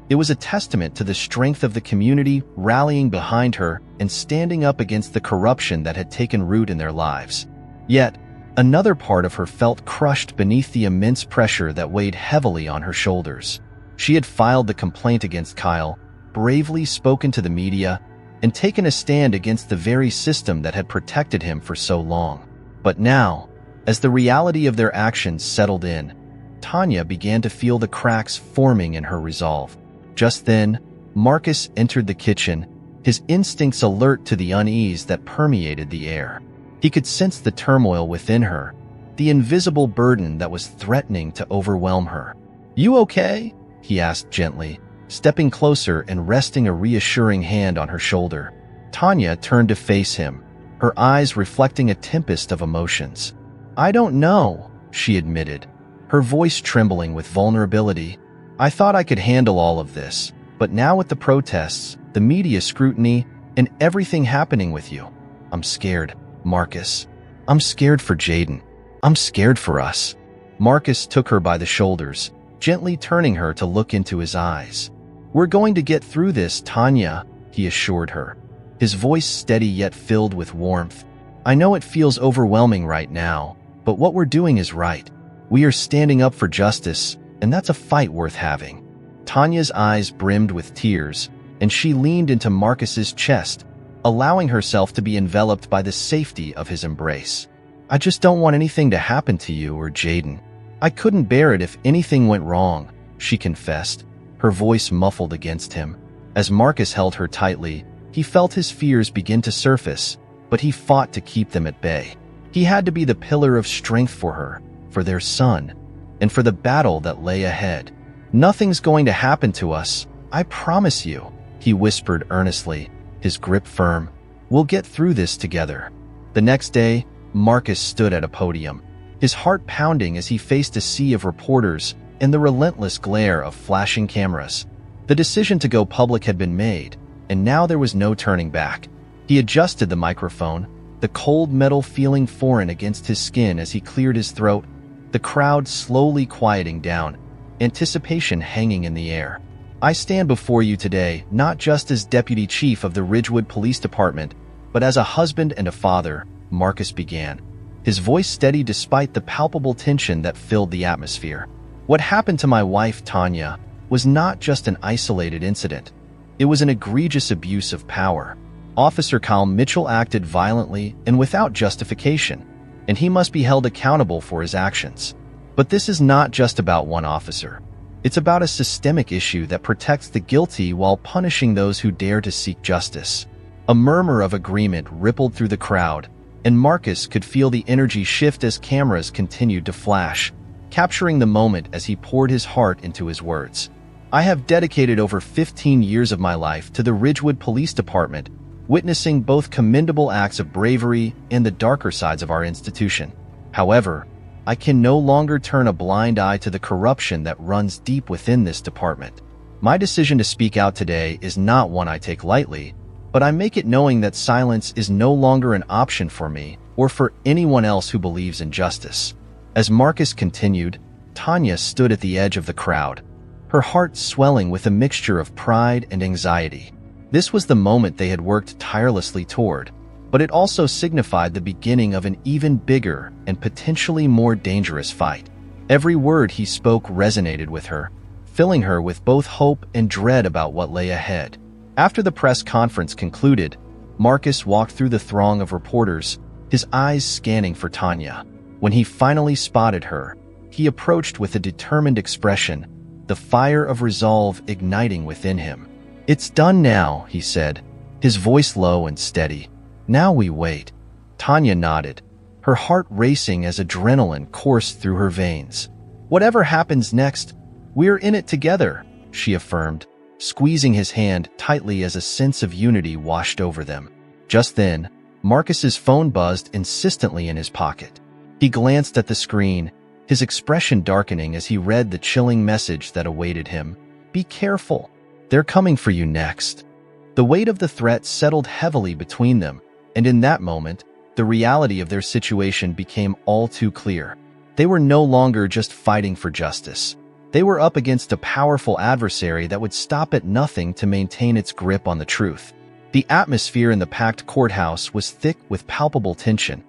A: It was a testament to the strength of the community rallying behind her and standing up against the corruption that had taken root in their lives. Yet, another part of her felt crushed beneath the immense pressure that weighed heavily on her shoulders. She had filed the complaint against Kyle, bravely spoken to the media, and taken a stand against the very system that had protected him for so long. But now, as the reality of their actions settled in, Tanya began to feel the cracks forming in her resolve. Just then, Marcus entered the kitchen, his instincts alert to the unease that permeated the air. He could sense the turmoil within her, the invisible burden that was threatening to overwhelm her. "You okay?" he asked gently, stepping closer and resting a reassuring hand on her shoulder. Tanya turned to face him, her eyes reflecting a tempest of emotions. "I don't know," she admitted, her voice trembling with vulnerability. "I thought I could handle all of this, but now with the protests, the media scrutiny, and everything happening with you, I'm scared, Marcus. I'm scared for Jaden. I'm scared for us." Marcus took her by the shoulders, gently turning her to look into his eyes. "We're going to get through this, Tanya," he assured her, his voice steady yet filled with warmth. "I know it feels overwhelming right now, but what we're doing is right. We are standing up for justice, and that's a fight worth having." Tanya's eyes brimmed with tears, and she leaned into Marcus's chest, allowing herself to be enveloped by the safety of his embrace. "I just don't want anything to happen to you or Jaden. I couldn't bear it if anything went wrong," she confessed, her voice muffled against him. As Marcus held her tightly, he felt his fears begin to surface, but he fought to keep them at bay. He had to be the pillar of strength for her, for their son, and for the battle that lay ahead. "Nothing's going to happen to us, I promise you," he whispered earnestly, his grip firm. "We'll get through this together." The next day, Marcus stood at a podium, his heart pounding as he faced a sea of reporters and the relentless glare of flashing cameras. The decision to go public had been made, and now there was no turning back. He adjusted the microphone, the cold metal feeling foreign against his skin as he cleared his throat, the crowd slowly quieting down, anticipation hanging in the air. "I stand before you today not just as Deputy Chief of the Ridgewood Police Department, but as a husband and a father," Marcus began, his voice steady despite the palpable tension that filled the atmosphere. "What happened to my wife, Tanya, was not just an isolated incident. It was an egregious abuse of power. Officer Kyle Mitchell acted violently and without justification, and he must be held accountable for his actions. But this is not just about one officer. It's about a systemic issue that protects the guilty while punishing those who dare to seek justice." A murmur of agreement rippled through the crowd, and Marcus could feel the energy shift as cameras continued to flash, capturing the moment as he poured his heart into his words. "I have dedicated over 15 years of my life to the Ridgewood Police Department, witnessing both commendable acts of bravery and the darker sides of our institution. However, I can no longer turn a blind eye to the corruption that runs deep within this department. My decision to speak out today is not one I take lightly, but I make it knowing that silence is no longer an option for me or for anyone else who believes in justice." As Marcus continued, Tanya stood at the edge of the crowd, her heart swelling with a mixture of pride and anxiety. This was the moment they had worked tirelessly toward, but it also signified the beginning of an even bigger and potentially more dangerous fight. Every word he spoke resonated with her, filling her with both hope and dread about what lay ahead. After the press conference concluded, Marcus walked through the throng of reporters, his eyes scanning for Tanya. When he finally spotted her, he approached with a determined expression, the fire of resolve igniting within him. "It's done now," he said, his voice low and steady. "Now we wait." Tanya nodded, her heart racing as adrenaline coursed through her veins. "Whatever happens next, we're in it together," she affirmed, squeezing his hand tightly as a sense of unity washed over them. Just then, Marcus's phone buzzed insistently in his pocket. He glanced at the screen, his expression darkening as he read the chilling message that awaited him. "Be careful. They're coming for you next." The weight of the threat settled heavily between them, and in that moment, the reality of their situation became all too clear. They were no longer just fighting for justice. They were up against a powerful adversary that would stop at nothing to maintain its grip on the truth. The atmosphere in the packed courthouse was thick with palpable tension,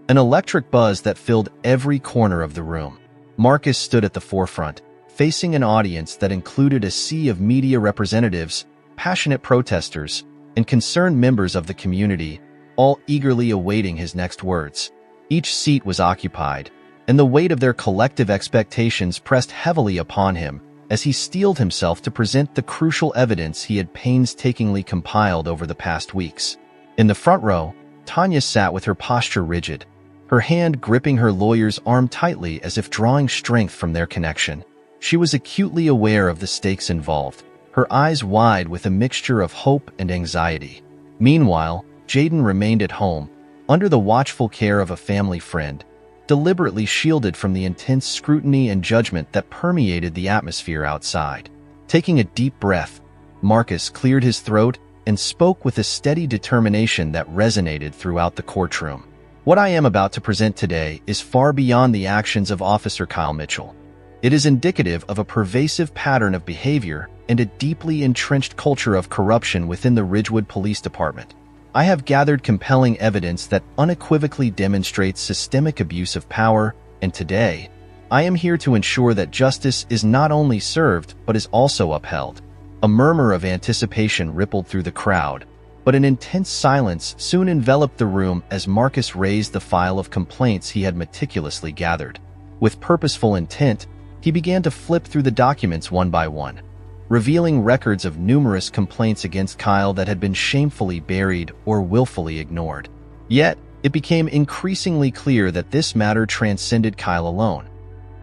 A: an electric buzz that filled every corner of the room. Marcus stood at the forefront, facing an audience that included a sea of media representatives, passionate protesters, and concerned members of the community, all eagerly awaiting his next words. Each seat was occupied, and the weight of their collective expectations pressed heavily upon him as he steeled himself to present the crucial evidence he had painstakingly compiled over the past weeks. In the front row, Tanya sat with her posture rigid, her hand gripping her lawyer's arm tightly as if drawing strength from their connection. She was acutely aware of the stakes involved, her eyes wide with a mixture of hope and anxiety. Meanwhile, Jaden remained at home, under the watchful care of a family friend, deliberately shielded from the intense scrutiny and judgment that permeated the atmosphere outside. Taking a deep breath, Marcus cleared his throat and spoke with a steady determination that resonated throughout the courtroom. "What I am about to present today is far beyond the actions of Officer Kyle Mitchell. It is indicative of a pervasive pattern of behavior and a deeply entrenched culture of corruption within the Ridgewood Police Department. I have gathered compelling evidence that unequivocally demonstrates systemic abuse of power, and today, I am here to ensure that justice is not only served but is also upheld." A murmur of anticipation rippled through the crowd, but an intense silence soon enveloped the room as Marcus raised the file of complaints he had meticulously gathered. With purposeful intent, he began to flip through the documents one by one, revealing records of numerous complaints against Kyle that had been shamefully buried or willfully ignored. Yet, it became increasingly clear that this matter transcended Kyle alone.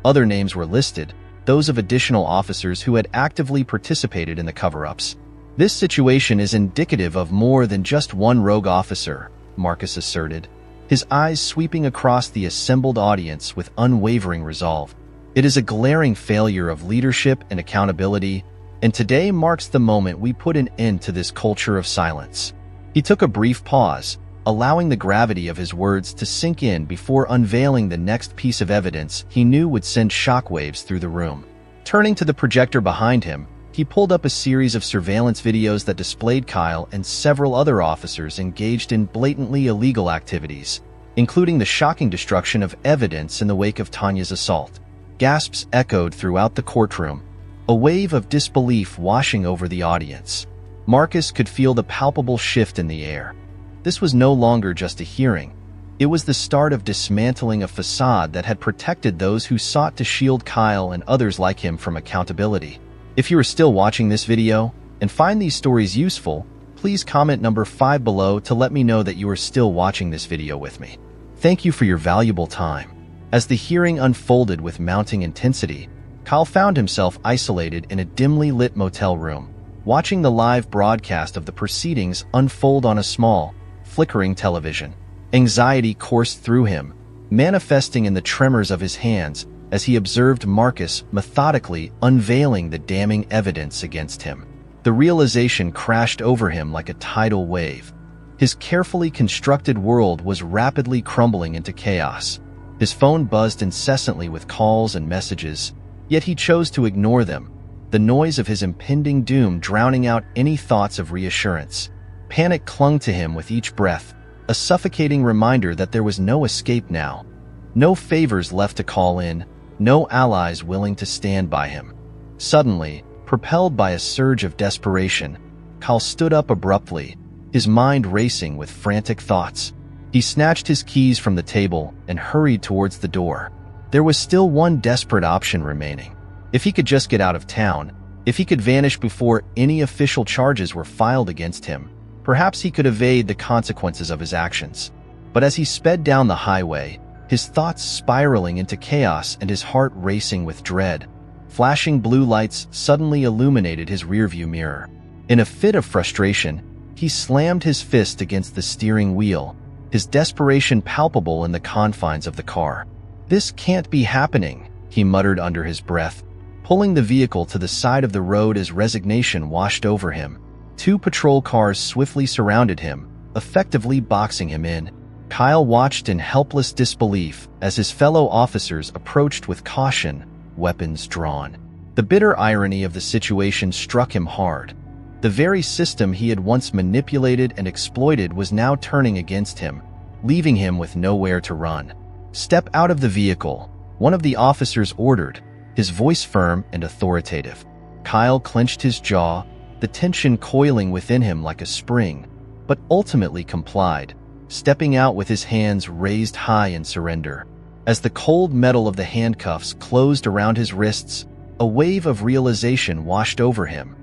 A: Other names were listed, those of additional officers who had actively participated in the cover-ups. "This situation is indicative of more than just one rogue officer," Marcus asserted, his eyes sweeping across the assembled audience with unwavering resolve. "It is a glaring failure of leadership and accountability, and today marks the moment we put an end to this culture of silence." He took a brief pause, allowing the gravity of his words to sink in before unveiling the next piece of evidence he knew would send shockwaves through the room. Turning to the projector behind him, he pulled up a series of surveillance videos that displayed Kyle and several other officers engaged in blatantly illegal activities, including the shocking destruction of evidence in the wake of Tanya's assault. Gasps echoed throughout the courtroom, a wave of disbelief washing over the audience. Marcus could feel the palpable shift in the air. This was no longer just a hearing. It was the start of dismantling a facade that had protected those who sought to shield Kyle and others like him from accountability. If you are still watching this video and find these stories useful, please comment number 5 below to let me know that you are still watching this video with me. Thank you for your valuable time. As the hearing unfolded with mounting intensity, Kyle found himself isolated in a dimly lit motel room, watching the live broadcast of the proceedings unfold on a small, flickering television. Anxiety coursed through him, manifesting in the tremors of his hands as he observed Marcus methodically unveiling the damning evidence against him. The realization crashed over him like a tidal wave. His carefully constructed world was rapidly crumbling into chaos. His phone buzzed incessantly with calls and messages, yet he chose to ignore them, the noise of his impending doom drowning out any thoughts of reassurance. Panic clung to him with each breath, a suffocating reminder that there was no escape now. No favors left to call in, no allies willing to stand by him. Suddenly, propelled by a surge of desperation, Kyle stood up abruptly, his mind racing with frantic thoughts. He snatched his keys from the table and hurried towards the door. There was still one desperate option remaining. If he could just get out of town, if he could vanish before any official charges were filed against him, perhaps he could evade the consequences of his actions. But as he sped down the highway, his thoughts spiraling into chaos and his heart racing with dread, flashing blue lights suddenly illuminated his rearview mirror. In a fit of frustration, he slammed his fist against the steering wheel, his desperation palpable in the confines of the car. "This can't be happening," he muttered under his breath, pulling the vehicle to the side of the road as resignation washed over him. Two patrol cars swiftly surrounded him, effectively boxing him in. Kyle watched in helpless disbelief as his fellow officers approached with caution, weapons drawn. The bitter irony of the situation struck him hard. The very system he had once manipulated and exploited was now turning against him, leaving him with nowhere to run. "Step out of the vehicle," one of the officers ordered, his voice firm and authoritative. Kyle clenched his jaw, the tension coiling within him like a spring, but ultimately complied, stepping out with his hands raised high in surrender. As the cold metal of the handcuffs closed around his wrists, a wave of realization washed over him.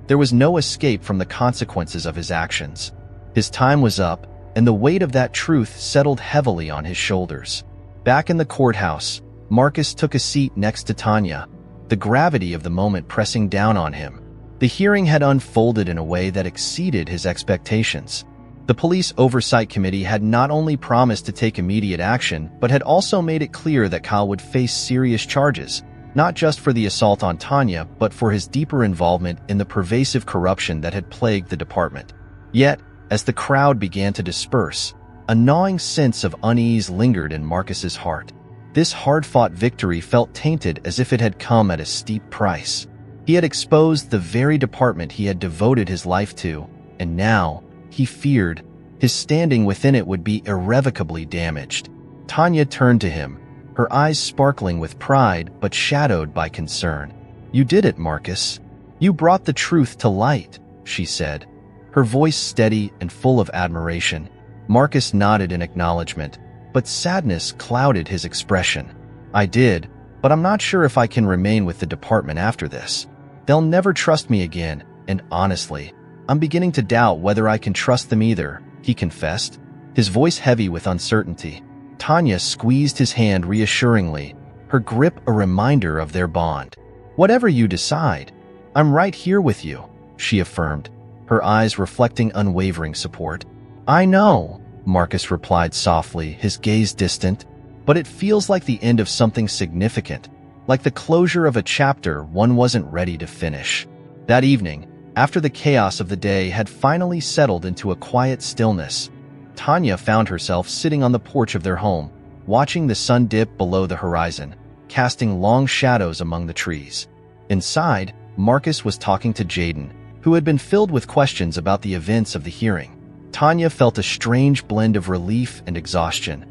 A: There was no escape from the consequences of his actions. His time was up, and the weight of that truth settled heavily on his shoulders. Back in the courthouse, Marcus took a seat next to Tanya, the gravity of the moment pressing down on him. The hearing had unfolded in a way that exceeded his expectations. The Police Oversight Committee had not only promised to take immediate action, but had also made it clear that Kyle would face serious charges, not just for the assault on Tanya, but for his deeper involvement in the pervasive corruption that had plagued the department. Yet, as the crowd began to disperse, a gnawing sense of unease lingered in Marcus's heart. This hard-fought victory felt tainted as if it had come at a steep price. He had exposed the very department he had devoted his life to, and now, he feared, his standing within it would be irrevocably damaged. Tanya turned to him, her eyes sparkling with pride but shadowed by concern. "You did it, Marcus. You brought the truth to light," she said, her voice steady and full of admiration. Marcus nodded in acknowledgement, but sadness clouded his expression. "I did, but I'm not sure if I can remain with the department after this. They'll never trust me again, and honestly, I'm beginning to doubt whether I can trust them either," he confessed, his voice heavy with uncertainty. Tanya squeezed his hand reassuringly, her grip a reminder of their bond. "Whatever you decide, I'm right here with you," she affirmed, her eyes reflecting unwavering support. "I know," Marcus replied softly, his gaze distant, "but it feels like the end of something significant, like the closure of a chapter one wasn't ready to finish." That evening, after the chaos of the day had finally settled into a quiet stillness, Tanya found herself sitting on the porch of their home, watching the sun dip below the horizon, casting long shadows among the trees. Inside, Marcus was talking to Jaden, who had been filled with questions about the events of the hearing. Tanya felt a strange blend of relief and exhaustion.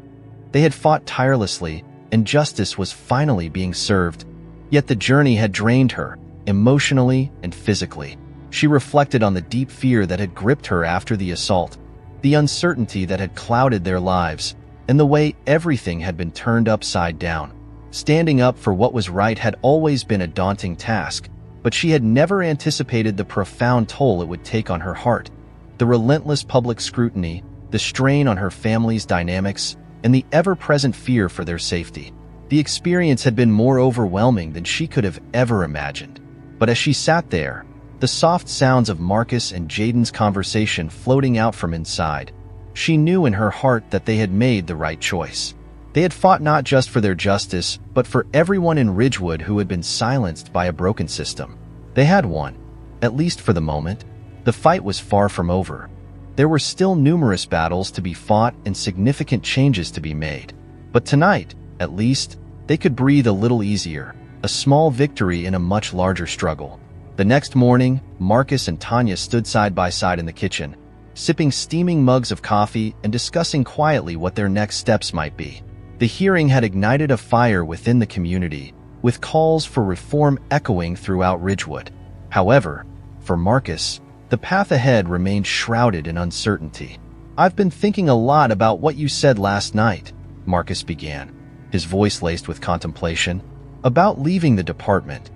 A: They had fought tirelessly, and justice was finally being served, yet the journey had drained her, emotionally and physically. She reflected on the deep fear that had gripped her after the assault, the uncertainty that had clouded their lives, and the way everything had been turned upside down. Standing up for what was right had always been a daunting task, but she had never anticipated the profound toll it would take on her heart. The relentless public scrutiny, the strain on her family's dynamics, and the ever-present fear for their safety. The experience had been more overwhelming than she could have ever imagined. But as she sat there, the soft sounds of Marcus and Jaden's conversation floating out from inside, she knew in her heart that they had made the right choice. They had fought not just for their justice, but for everyone in Ridgewood who had been silenced by a broken system. They had won, at least for the moment. The fight was far from over. There were still numerous battles to be fought and significant changes to be made. But tonight, at least, they could breathe a little easier, a small victory in a much larger struggle. The next morning, Marcus and Tanya stood side by side in the kitchen, sipping steaming mugs of coffee and discussing quietly what their next steps might be. The hearing had ignited a fire within the community, with calls for reform echoing throughout Ridgewood. However, for Marcus, the path ahead remained shrouded in uncertainty. "I've been thinking a lot about what you said last night," Marcus began, his voice laced with contemplation, "about leaving the department."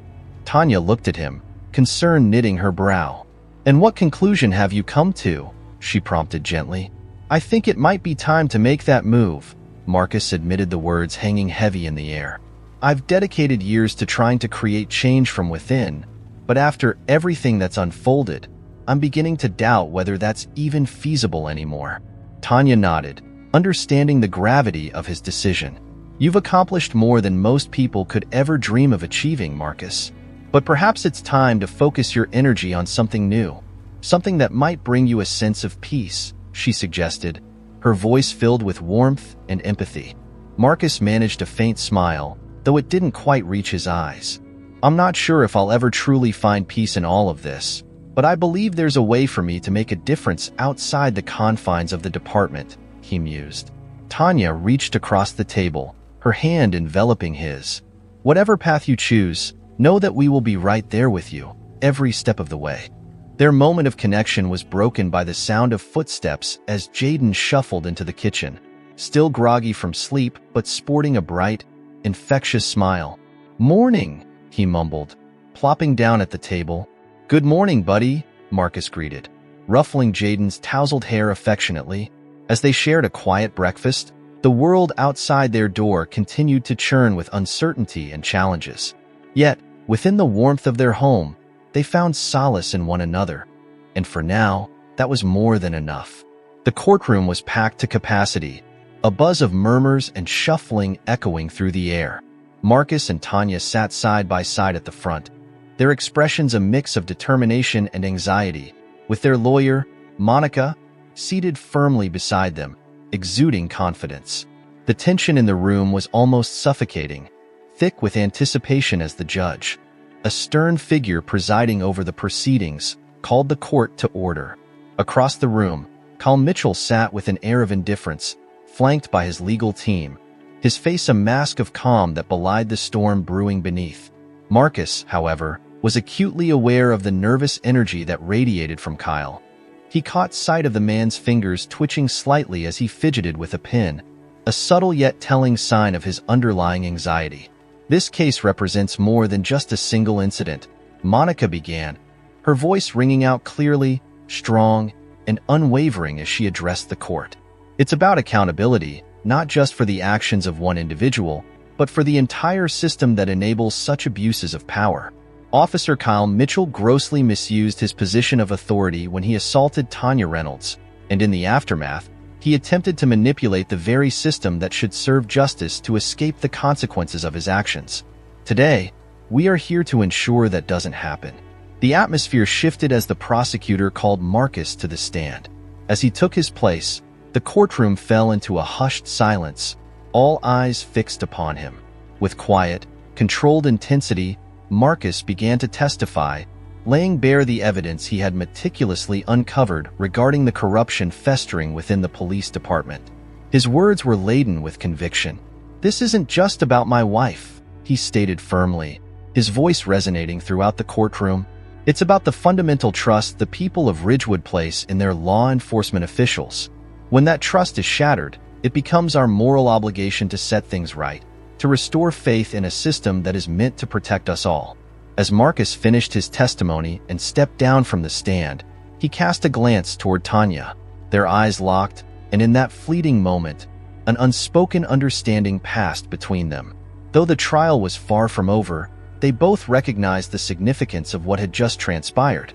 A: Tanya looked at him, concern knitting her brow. "And what conclusion have you come to?" she prompted gently. "I think it might be time to make that move," Marcus admitted, the words hanging heavy in the air. "I've dedicated years to trying to create change from within, but after everything that's unfolded, I'm beginning to doubt whether that's even feasible anymore." Tanya nodded, understanding the gravity of his decision. "You've accomplished more than most people could ever dream of achieving, Marcus. But perhaps it's time to focus your energy on something new, something that might bring you a sense of peace," she suggested, her voice filled with warmth and empathy. Marcus managed a faint smile, though it didn't quite reach his eyes. "I'm not sure if I'll ever truly find peace in all of this, but I believe there's a way for me to make a difference outside the confines of the department," he mused. Tanya reached across the table, her hand enveloping his. "Whatever path you choose, know that we will be right there with you, every step of the way." Their moment of connection was broken by the sound of footsteps as Jaden shuffled into the kitchen, still groggy from sleep but sporting a bright, infectious smile. "Morning," he mumbled, plopping down at the table. "Good morning, buddy," Marcus greeted, ruffling Jaden's tousled hair affectionately. As they shared a quiet breakfast, the world outside their door continued to churn with uncertainty and challenges. Yet, within the warmth of their home, they found solace in one another. And for now, that was more than enough. The courtroom was packed to capacity, a buzz of murmurs and shuffling echoing through the air. Marcus and Tanya sat side by side at the front, their expressions a mix of determination and anxiety, with their lawyer, Monica, seated firmly beside them, exuding confidence. The tension in the room was almost suffocating, thick with anticipation as the judge, a stern figure presiding over the proceedings, called the court to order. Across the room, Kyle Mitchell sat with an air of indifference, flanked by his legal team, his face a mask of calm that belied the storm brewing beneath. Marcus, however, was acutely aware of the nervous energy that radiated from Kyle. He caught sight of the man's fingers twitching slightly as he fidgeted with a pen, a subtle yet telling sign of his underlying anxiety. "This case represents more than just a single incident," Monica began, her voice ringing out clearly, strong, and unwavering as she addressed the court. "It's about accountability, not just for the actions of one individual, but for the entire system that enables such abuses of power. Officer Kyle Mitchell grossly misused his position of authority when he assaulted Tanya Reynolds, and in the aftermath, he attempted to manipulate the very system that should serve justice to escape the consequences of his actions. Today, we are here to ensure that doesn't happen." The atmosphere shifted as the prosecutor called Marcus to the stand. As he took his place, the courtroom fell into a hushed silence, all eyes fixed upon him. With quiet, controlled intensity, Marcus began to testify, laying bare the evidence he had meticulously uncovered regarding the corruption festering within the police department. His words were laden with conviction. "This isn't just about my wife," he stated firmly, his voice resonating throughout the courtroom. "It's about the fundamental trust the people of Ridgewood place in their law enforcement officials. When that trust is shattered, it becomes our moral obligation to set things right, to restore faith in a system that is meant to protect us all." As Marcus finished his testimony and stepped down from the stand, he cast a glance toward Tanya. Their eyes locked, and in that fleeting moment, an unspoken understanding passed between them. Though the trial was far from over, they both recognized the significance of what had just transpired.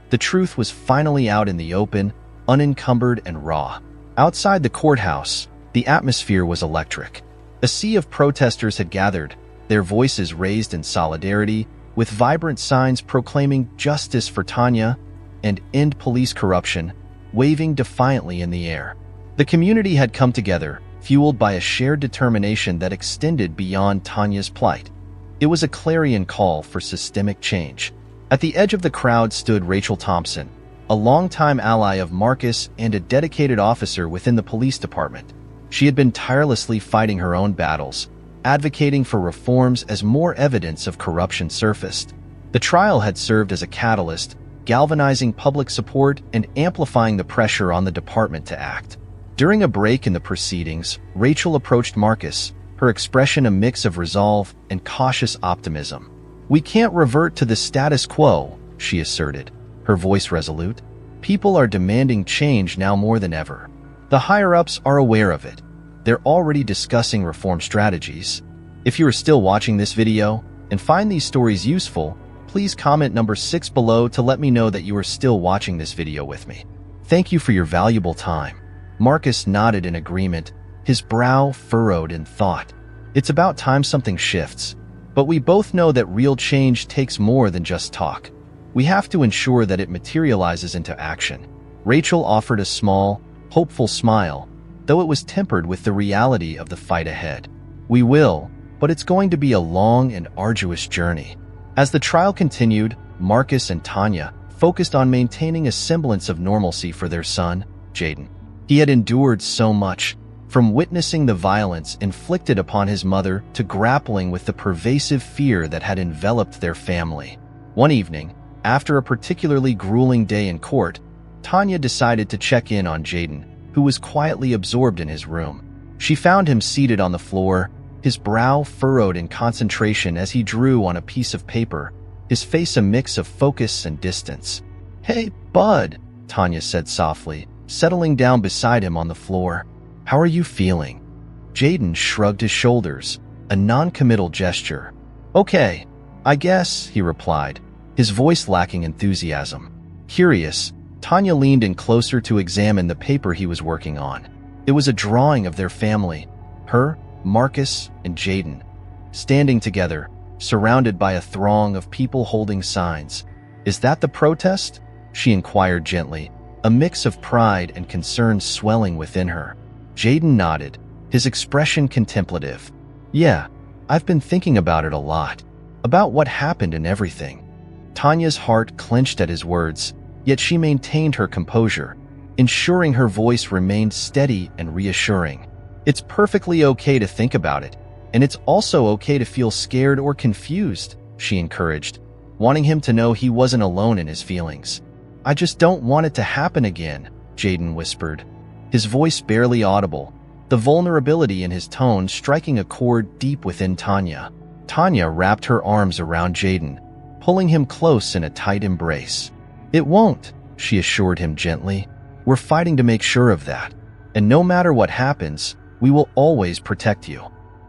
A: The truth was finally out in the open, unencumbered and raw. Outside the courthouse, the atmosphere was electric. A sea of protesters had gathered, their voices raised in solidarity, with vibrant signs proclaiming justice for Tanya and end police corruption, waving defiantly in the air. The community had come together, fueled by a shared determination that extended beyond Tanya's plight. It was a clarion call for systemic change. At the edge of the crowd stood Rachel Thompson, a longtime ally of Marcus and a dedicated officer within the police department. She had been tirelessly fighting her own battles, advocating for reforms as more evidence of corruption surfaced. The trial had served as a catalyst, galvanizing public support and amplifying the pressure on the department to act. During a break in the proceedings, Rachel approached Marcus, her expression a mix of resolve and cautious optimism. "We can't revert to the status quo," she asserted, her voice resolute. "People are demanding change now more than ever. The higher-ups are aware of it. They're already discussing reform strategies." If you are still watching this video and find these stories useful, please comment number 6 below to let me know that you are still watching this video with me. Thank you for your valuable time. Marcus nodded in agreement, his brow furrowed in thought. It's about time something shifts. But we both know that real change takes more than just talk. We have to ensure that it materializes into action. Rachel offered a small, hopeful smile, though it was tempered with the reality of the fight ahead. "We will, but it's going to be a long and arduous journey." As the trial continued, Marcus and Tanya focused on maintaining a semblance of normalcy for their son, Jaden. He had endured so much, from witnessing the violence inflicted upon his mother to grappling with the pervasive fear that had enveloped their family. One evening, after a particularly grueling day in court, Tanya decided to check in on Jaden, who was quietly absorbed in his room. She found him seated on the floor, his brow furrowed in concentration as he drew on a piece of paper, his face a mix of focus and distance. "Hey, bud," Tanya said softly, settling down beside him on the floor. "How are you feeling?" Jaden shrugged his shoulders, a non-committal gesture. "Okay, I guess," he replied, his voice lacking enthusiasm. Curious, Tanya leaned in closer to examine the paper he was working on. It was a drawing of their family, her, Marcus, and Jaden, standing together, surrounded by a throng of people holding signs. "Is that the protest?" she inquired gently, a mix of pride and concern swelling within her. Jaden nodded, his expression contemplative. "Yeah, I've been thinking about it a lot, about what happened and everything." Tanya's heart clenched at his words, yet she maintained her composure, ensuring her voice remained steady and reassuring. "It's perfectly okay to think about it, and it's also okay to feel scared or confused," she encouraged, wanting him to know he wasn't alone in his feelings. "I just don't want it to happen again," Jaden whispered, his voice barely audible, the vulnerability in his tone striking a chord deep within Tanya. Tanya wrapped her arms around Jaden, pulling him close in a tight embrace. "It won't," she assured him gently. "We're fighting to make sure of that. And no matter what happens, we will always protect you."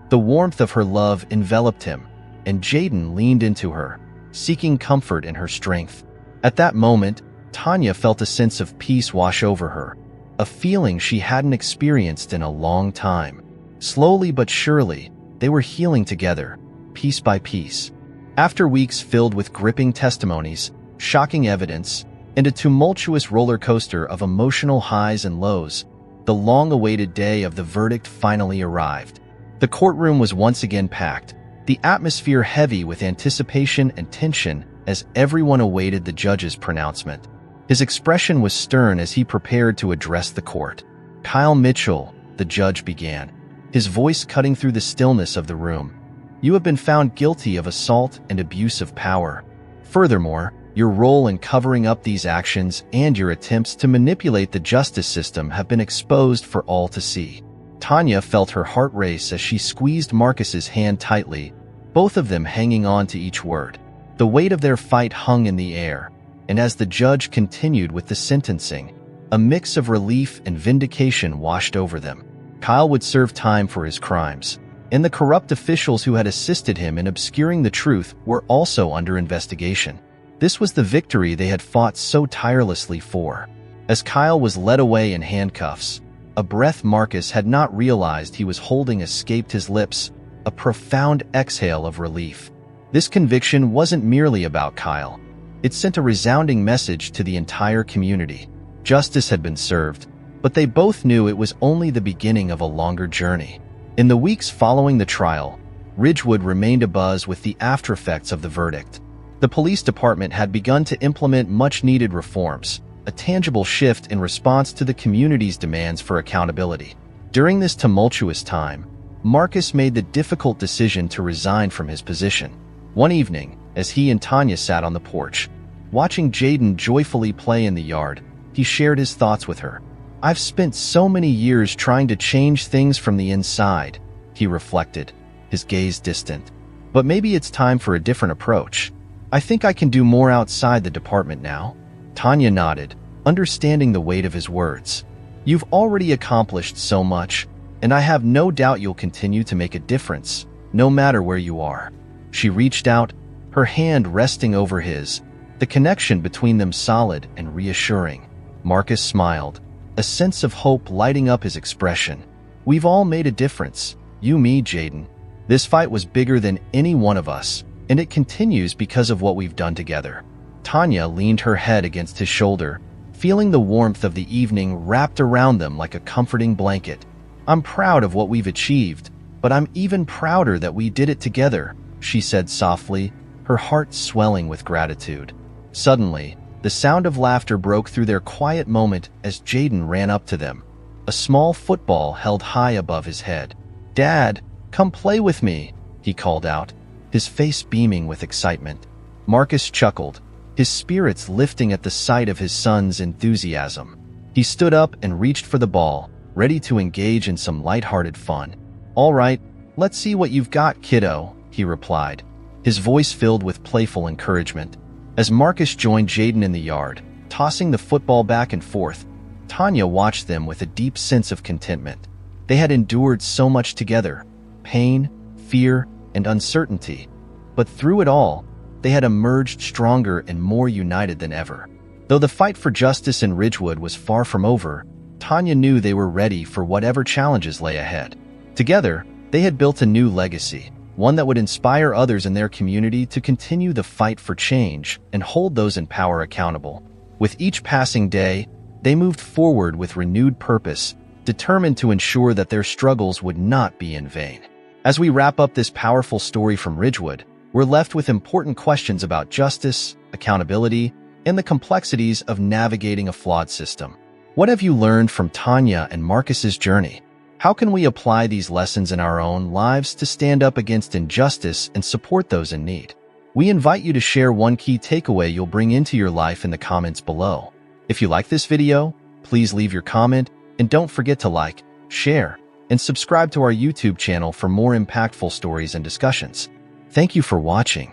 A: The warmth of her love enveloped him, and Jaden leaned into her, seeking comfort in her strength. At that moment, Tanya felt a sense of peace wash over her, a feeling she hadn't experienced in a long time. Slowly but surely, they were healing together, piece by piece. After weeks filled with gripping testimonies, shocking evidence, and a tumultuous roller coaster of emotional highs and lows, the long-awaited day of the verdict finally arrived. The courtroom was once again packed, the atmosphere heavy with anticipation and tension as everyone awaited the judge's pronouncement. His expression was stern as he prepared to address the court. "Kyle Mitchell," the judge began, his voice cutting through the stillness of the room. "You have been found guilty of assault and abuse of power. Furthermore, your role in covering up these actions and your attempts to manipulate the justice system have been exposed for all to see." Tanya felt her heart race as she squeezed Marcus's hand tightly, both of them hanging on to each word. The weight of their fight hung in the air, and as the judge continued with the sentencing, a mix of relief and vindication washed over them. Kyle would serve time for his crimes, and the corrupt officials who had assisted him in obscuring the truth were also under investigation. This was the victory they had fought so tirelessly for. As Kyle was led away in handcuffs, a breath Marcus had not realized he was holding escaped his lips, a profound exhale of relief. This conviction wasn't merely about Kyle. It sent a resounding message to the entire community. Justice had been served, but they both knew it was only the beginning of a longer journey. In the weeks following the trial, Ridgewood remained abuzz with the aftereffects of the verdict. The police department had begun to implement much-needed reforms, a tangible shift in response to the community's demands for accountability. During this tumultuous time, Marcus made the difficult decision to resign from his position. One evening, as he and Tanya sat on the porch, watching Jaden joyfully play in the yard, he shared his thoughts with her. "I've spent so many years trying to change things from the inside," he reflected, his gaze distant. "But maybe it's time for a different approach. I think I can do more outside the department now." Tanya nodded, understanding the weight of his words. "You've already accomplished so much, and I have no doubt you'll continue to make a difference, no matter where you are." She reached out, her hand resting over his, the connection between them solid and reassuring. Marcus smiled, a sense of hope lighting up his expression. "We've all made a difference, you, me, Jaden. This fight was bigger than any one of us, and it continues because of what we've done together." Tanya leaned her head against his shoulder, feeling the warmth of the evening wrapped around them like a comforting blanket. "I'm proud of what we've achieved, but I'm even prouder that we did it together," she said softly, her heart swelling with gratitude. Suddenly, the sound of laughter broke through their quiet moment as Jaden ran up to them, a small football held high above his head. "Dad, come play with me," he called out, his face beaming with excitement. Marcus chuckled, his spirits lifting at the sight of his son's enthusiasm. He stood up and reached for the ball, ready to engage in some lighthearted fun. "All right, let's see what you've got, kiddo," he replied, his voice filled with playful encouragement. As Marcus joined Jaden in the yard, tossing the football back and forth, Tanya watched them with a deep sense of contentment. They had endured so much together, pain, fear, and uncertainty, but through it all, they had emerged stronger and more united than ever. Though the fight for justice in Ridgewood was far from over, Tanya knew they were ready for whatever challenges lay ahead. Together, they had built a new legacy, one that would inspire others in their community to continue the fight for change and hold those in power accountable. With each passing day, they moved forward with renewed purpose, determined to ensure that their struggles would not be in vain. As we wrap up this powerful story from Ridgewood, we're left with important questions about justice, accountability, and the complexities of navigating a flawed system. What have you learned from Tanya and Marcus's journey? How can we apply these lessons in our own lives to stand up against injustice and support those in need? We invite you to share one key takeaway you'll bring into your life in the comments below. If you like this video, please leave your comment, and don't forget to like, share, and subscribe to our YouTube channel for more impactful stories and discussions. Thank you for watching.